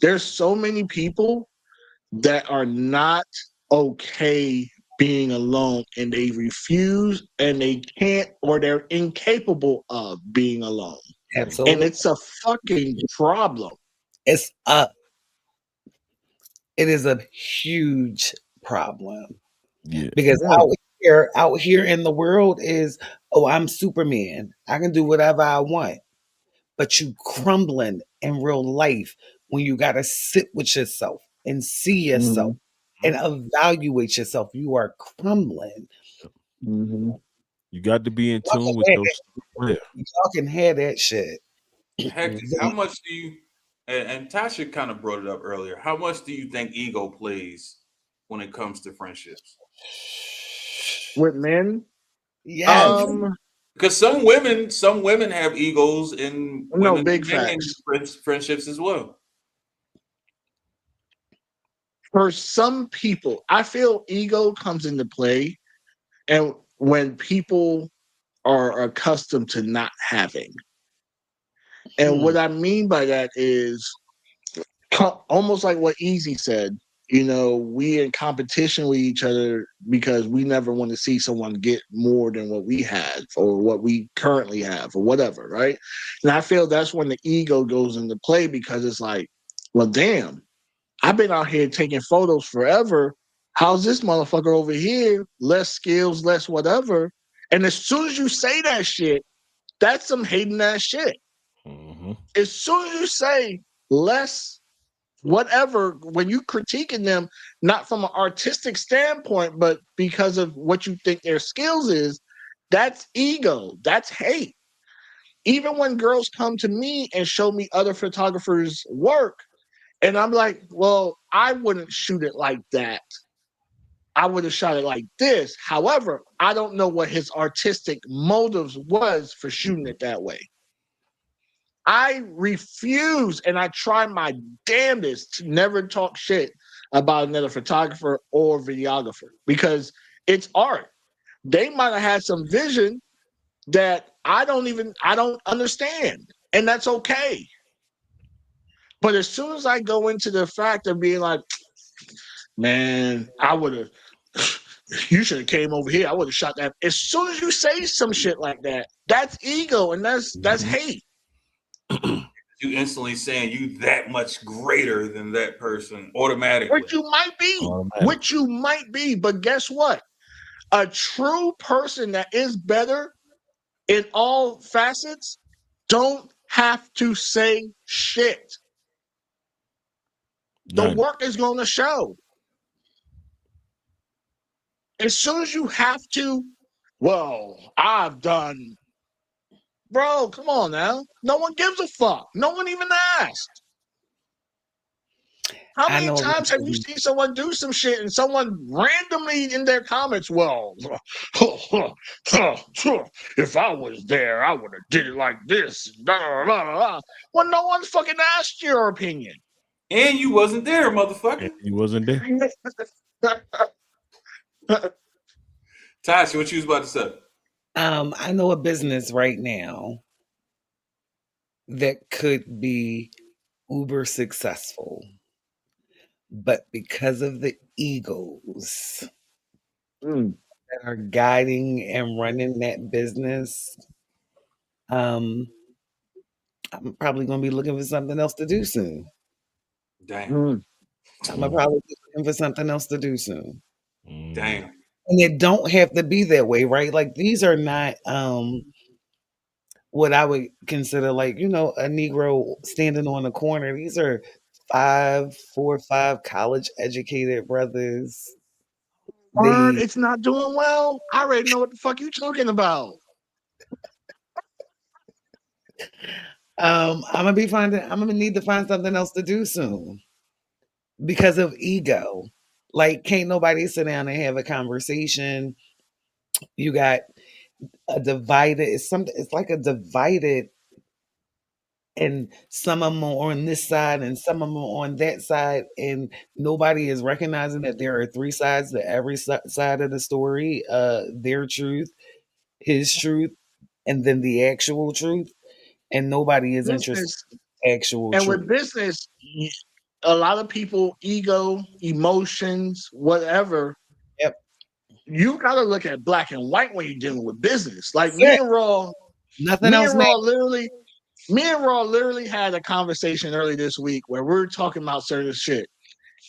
There's so many people that are not okay being alone and they refuse and they can't or they're incapable of being alone. And Absolutely. it's a fucking problem. It's it is a huge problem Yeah. because Right. out here in the world is, oh, I'm Superman. I can do whatever I want. But you crumbling in real life when you got to sit with yourself and see yourself and evaluate yourself. You are crumbling. Mm-hmm. You got to be in Y'all tune can with have your that, y'all can have that shit. Hector, how They- much do you and Tasha kind of brought it up earlier. How much do you think ego plays when it comes to friendships? With men, yes. um, Because some women have egos in no, women big and men facts. friendships as well. For some people, I feel ego comes into play, and when people are accustomed to not having. And Hmm. what I mean by that is almost like what Easy said. You know, we in competition with each other because we never want to see someone get more than what we had or what we currently have or whatever, right? And I feel that's when the ego goes into play because it's like, well, damn, I've been out here taking photos forever. How's this motherfucker over here? Less skills, less whatever. And as soon as you say that shit, that's some hating ass shit. Mm-hmm. As soon as you say less whatever, when you critiquing them, not from an artistic standpoint, but because of what you think their skills is, that's ego. That's hate. Even when girls come to me and show me other photographers' work, and I'm like, well, I wouldn't shoot it like that. I would have shot it like this. However, I don't know what his artistic motives was for shooting it that way. I refuse and I try my damnedest to never talk shit about another photographer or videographer because it's art. They might have had some vision that I don't understand. And that's okay. But as soon as I go into the fact of being like, man, I would have you should have came over here. I would have shot that. As soon as you say some shit like that, that's ego and that's Mm-hmm. hate. You instantly saying you that much greater than that person automatically. Which you might be. Automatic. Which you might be. But guess what? A true person that is better in all facets don't have to say shit. The None. work is going to show. As soon as you have to, well, I've done, bro, come on now. No one gives a fuck. No one even asked. How I many know. times have you seen someone do some shit and someone randomly in their comments, well, if I was there, I would have did it like this. Blah, blah, blah, blah. Well, no one fucking asked your opinion. And you wasn't there, And motherfucker. he wasn't there. Tasha, what you was about to say? I know a business right now that could be uber successful, but because of the egos Mm. that are guiding and running that business, um, I'm probably going to be looking for something else to do soon. Damn. Mm. I'm gonna probably be looking for something else to do soon. Mm. Damn. And it don't have to be that way, right? Like these are not what I would consider like, a Negro standing on the corner. These are 4 or 5 college educated brothers. Word, They it's not doing well. I already know what the fuck you talking about. I'm gonna need to find something else to do soon. because of ego. Like, can't nobody sit down and have a conversation. You got a divided, it's like a divided, and some of them are on this side and some of them are on that side, and nobody is recognizing that there are three sides to every side of the story, their truth, his truth, and then the actual truth, and nobody is interested Business, in actual and with truth. business, a lot of people, ego, emotions, whatever. Yep. You got to look at black and white when you're dealing with business. Like That's it. Nothing Me else and matters. Raw literally, me and Raw literally had a conversation early this week where we were talking about certain shit.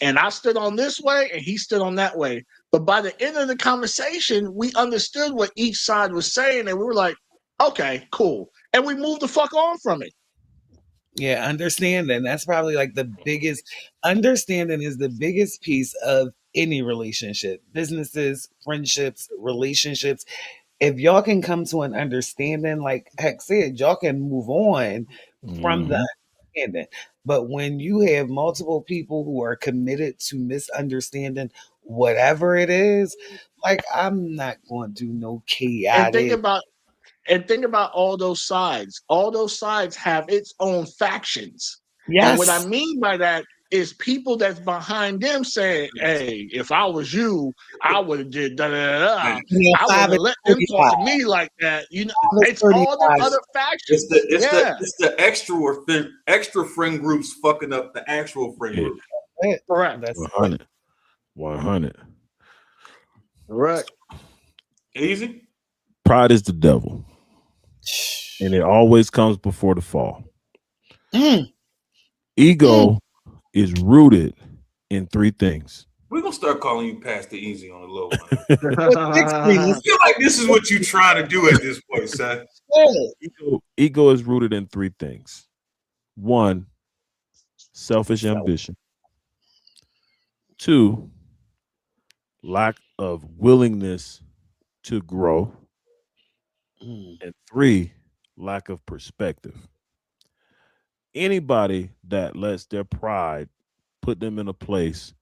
And I stood on this way and he stood on that way. But by the end of the conversation, we understood what each side was saying. And we were like, okay, cool. And we moved the fuck on from it. Yeah, understanding. That's probably like the biggest, understanding is the biggest piece of any relationship, businesses, friendships, relationships. If y'all can come to an understanding, like Heck said, y'all can move on from the Mhm. understanding. But when you have multiple people who are committed to misunderstanding whatever it is, like, I'm not going to do no And think chaotic. about all those sides. All those sides have its own factions. And what I Yes. mean by that is people that's behind them saying, hey, if I was you, I would have did da da da da. Yeah, I five wouldn't is have let them talk 35. to me like that. You know, 5 is it's all them 35. other It's the factions. it's the Yeah, it's the extra friend groups fucking up the actual friend Yeah, group. It. correct. That's it. 100. 100. Correct. Easy. Pride is the devil, and it always comes before the fall. Mm, mm. Ego is rooted in three things. We're gonna start calling you Pastor Easy on the low, man. Well, 60, I feel like this is what you're trying to do at this point, son. Ego is rooted in three things. One, selfish So, ambition. Two, lack of willingness to grow. mm, And three, lack of perspective. Anybody that lets their pride put them in a place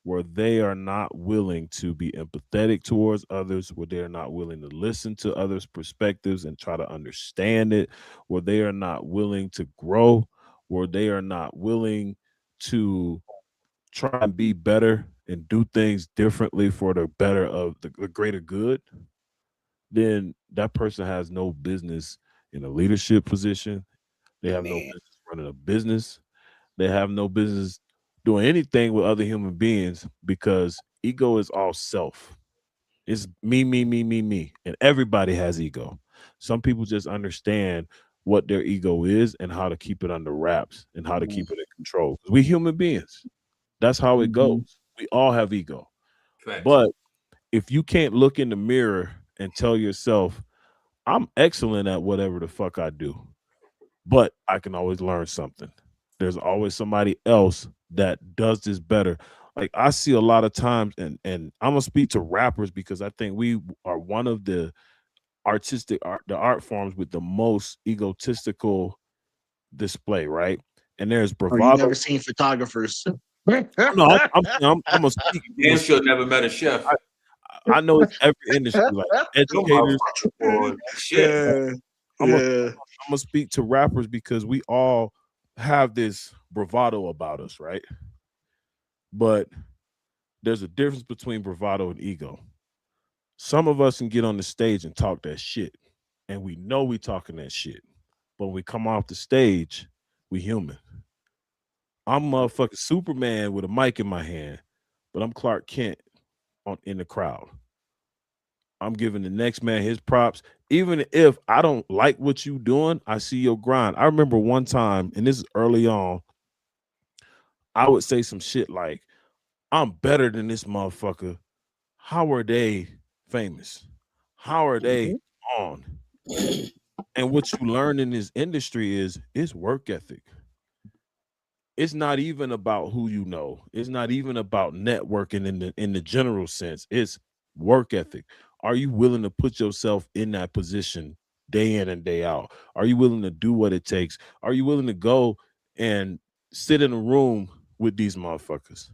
where they are not willing to be empathetic towards others, where they are not willing to listen to others' perspectives and try to understand it, where they are not willing to grow, where they are not willing to try and be better and do things differently for the better of the greater good, then that person has no business in a leadership position. They have no man, business running a business. They have no business doing anything with other human beings because ego is all self. It's me, me, me, me, me. And everybody has ego. Some people just understand what their ego is and how to keep it under wraps and how to mm, keep it in control. 'Cause we human beings. That's how it Mhm. goes. We all have ego. Facts. But if you can't look in the mirror and tell yourself, I'm excellent at whatever the fuck I do, but I can always learn something. There's always somebody else that does this better. Like I see a lot of times, and I'm gonna speak to rappers because I think we are one of the the art forms with the most egotistical display, right? And there's Oh, you bravado. never seen photographers. No, I'm gonna speak. Damn sure never met a chef. I, I know it's every industry, like Them educators. motherfuckers, boy. Shit. yeah, I'm gonna yeah. I'm gonna speak to rappers because we all have this bravado about us, right? But there's a difference between bravado and ego. Some of us can get on the stage and talk that shit, and we know we talking that shit. But when we come off the stage, we human. I'm motherfucking Superman with a mic in my hand, but I'm Clark Kent in the crowd. I'm giving the next man his props. Even if I don't like what you doing, I see your grind. I remember one time, and this is early on, I would say some shit like, I'm better than this motherfucker. How are they famous? How are they Mhm. on? And what you learn in this industry is it's work ethic. It's not even about who you know. It's not even about networking in the general sense. It's work ethic. Are you willing to put yourself in that position day in and day out? Are you willing to do what it takes? Are you willing to go and sit in a room with these motherfuckers?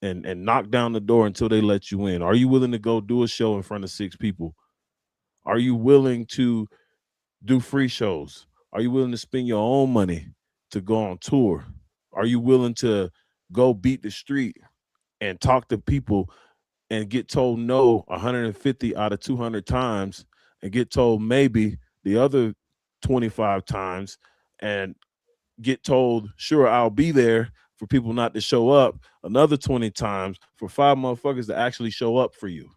and knock down the door until they let you in? Are you willing to go do a show in front of 6 people? Are you willing to do free shows? Are you willing to spend your own money to go on tour? Are you willing to go beat the street and talk to people and get told no 150 out of 200 times and get told maybe the other 25 times and get told, sure, I'll be there for people not to show up another 20 times for 5 motherfuckers to actually show up for you?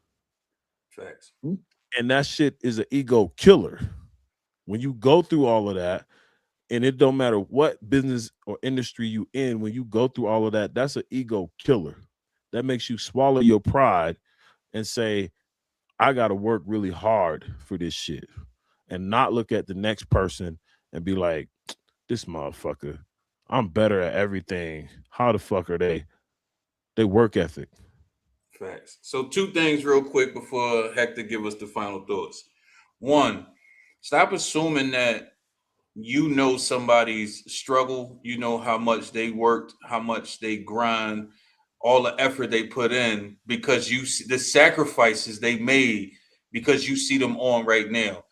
Facts. And that shit is an ego killer. When you go through all of that, and it don't matter what business or industry you in, when you go through all of that, that's an ego killer. That makes you swallow your pride and say, I got to work really hard for this shit, and not look at the next person and be like, this motherfucker, I'm better at everything. How the fuck are they? They work ethic. Facts. So 2 things real quick before Hector give us the final thoughts. One, stop assuming that you know somebody's struggle, you know how much they worked, how much they grind, all the effort they put in because you see the sacrifices they made because you see them on right now.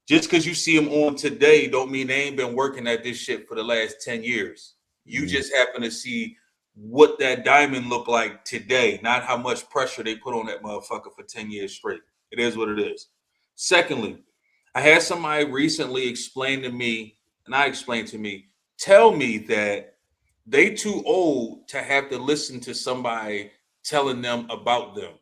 Just because you see them on today don't mean they ain't been working at this shit for the last 10 years. You just happen to see what that diamond look like today, not how much pressure they put on that motherfucker for 10 years straight. It is what it is. Secondly, I had somebody recently explain to me, and I explained to me, tell me that they too old to have to listen to somebody telling them about them.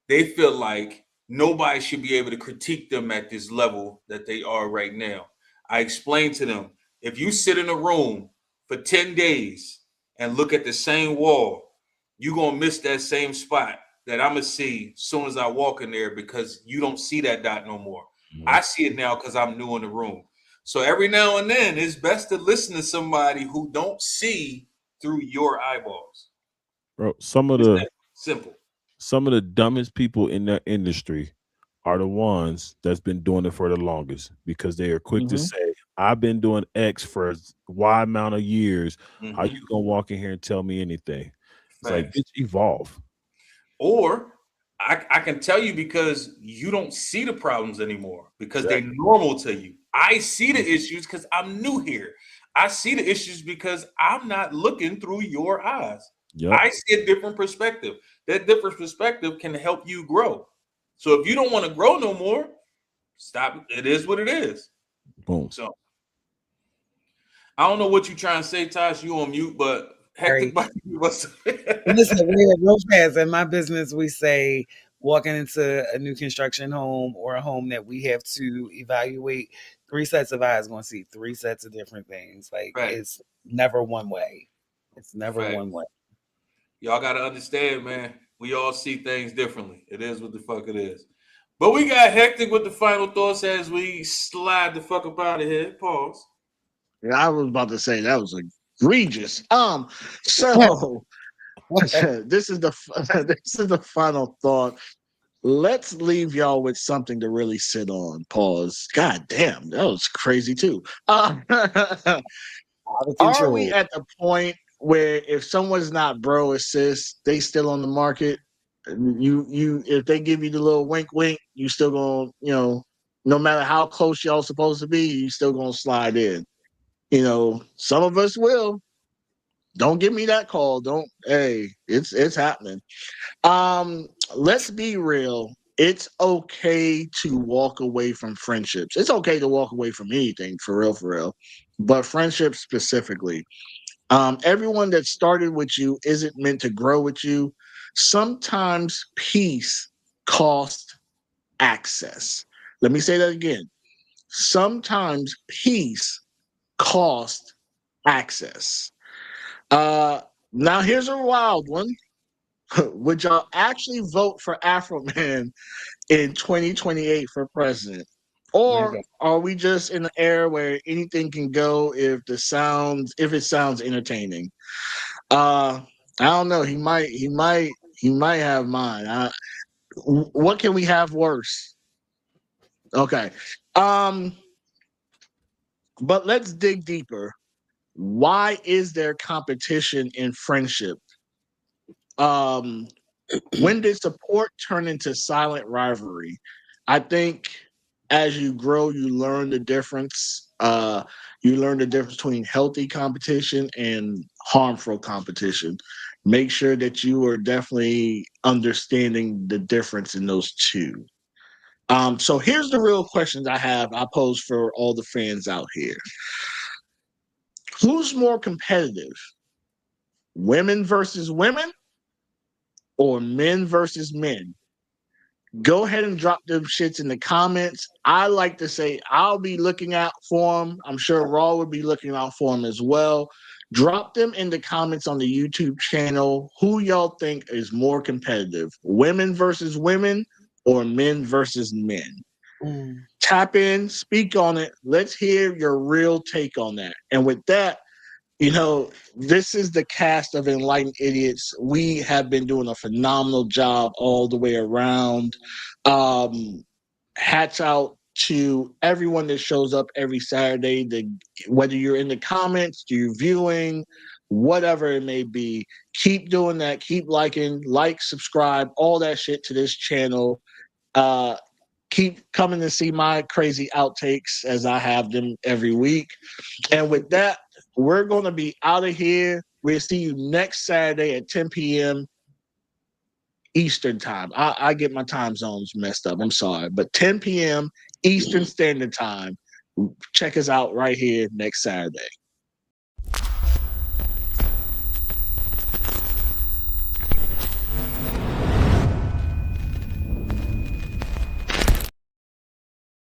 They feel like nobody should be able to critique them at this level that they are right now. I explained to them, if you sit in a room for 10 days and look at the same wall, you're going to miss that same spot that I'm going to see as soon as I walk in there because you don't see that dot no more. I see it now because I'm new in the room. So every now and then, it's best to listen to somebody who don't see through your eyeballs. Bro, It's that simple. some of the dumbest people in that industry are the ones that's been doing it for the longest, because they are quick to say, I've been doing X for Y amount of years. How you gonna walk in here and tell me anything? It's like, Facts. bitch, evolve. Or I can tell you because you don't see the problems anymore because they Exactly. normal to you. I see the issues because I'm new here. I see the issues because I'm not looking through your eyes. Yep. I see a different perspective. That different perspective can help you grow. So if you don't want to grow no more, stop. It is what it is. Boom. So I don't know what you're trying to say, Tosh. You on mute, but Hector, Sorry. what's Listen, we're real fast. In my business, we say walking into a new construction home or a home that we have to evaluate, 3 sets of eyes going to see 3 sets of different things. Like, Right. it's never one way. It's never Fact. one way. Y'all gotta understand, man. We all see things differently. It is what the fuck it is. But we got hectic with the final thoughts as we slide the fuck up out of here. Pause. Yeah, I was about to say that was egregious. So this is the final thought. Let's leave y'all with something to really sit on. Pause. God damn, that was crazy too. Out of Are we control. at the point where if someone's not bro or sis, they still on the market? You if they give you the little wink wink, you still gonna, no matter how close y'all supposed to be, you still gonna slide in. Some of us will. Don't give me that call. Don't. Hey, it's happening. Let's be real. It's okay to walk away from friendships. It's okay to walk away from anything, for real, for real. But friendships specifically. Everyone that started with you isn't meant to grow with you. Sometimes peace costs access. Let me say that again. Sometimes peace costs access. Uh, Now here's a wild one. Would y'all actually vote for Afro Man in 2028 for president? My Or God. are we just in an era where anything can go if it sounds entertaining? I don't know. He might have mine. What can we have worse? Okay. Um, but let's dig deeper. Why is there competition in friendship? When did support turn into silent rivalry? I think as you grow, you learn the difference. You learn the difference between healthy competition and harmful competition. Make sure that you are definitely understanding the difference in those two. So here's the real questions I pose for all the fans out here. Who's more competitive? Women versus women or men versus men? Go ahead and drop them shits in the comments. I like to say I'll be looking out for them. I'm sure Raw would be looking out for them as well. Drop them in the comments on the YouTube channel. Who y'all think is more competitive? Women versus women or men versus men? Tap in, speak on it. Let's hear your real take on that. And with that, this is the cast of Enlightened Idiots. We have been doing a phenomenal job all the way around. Hats out to everyone that shows up every Saturday, whether you're in the comments, you're viewing, whatever it may be. Keep doing that. Keep liking, subscribe, all that shit to this channel. Keep coming to see my crazy outtakes as I have them every week. And with that, we're going to be out of here. We'll see you next Saturday at 10 p.m. Eastern time. I get my time zones messed up. I'm sorry. But 10 p.m. Eastern Standard Time. Check us out right here next Saturday.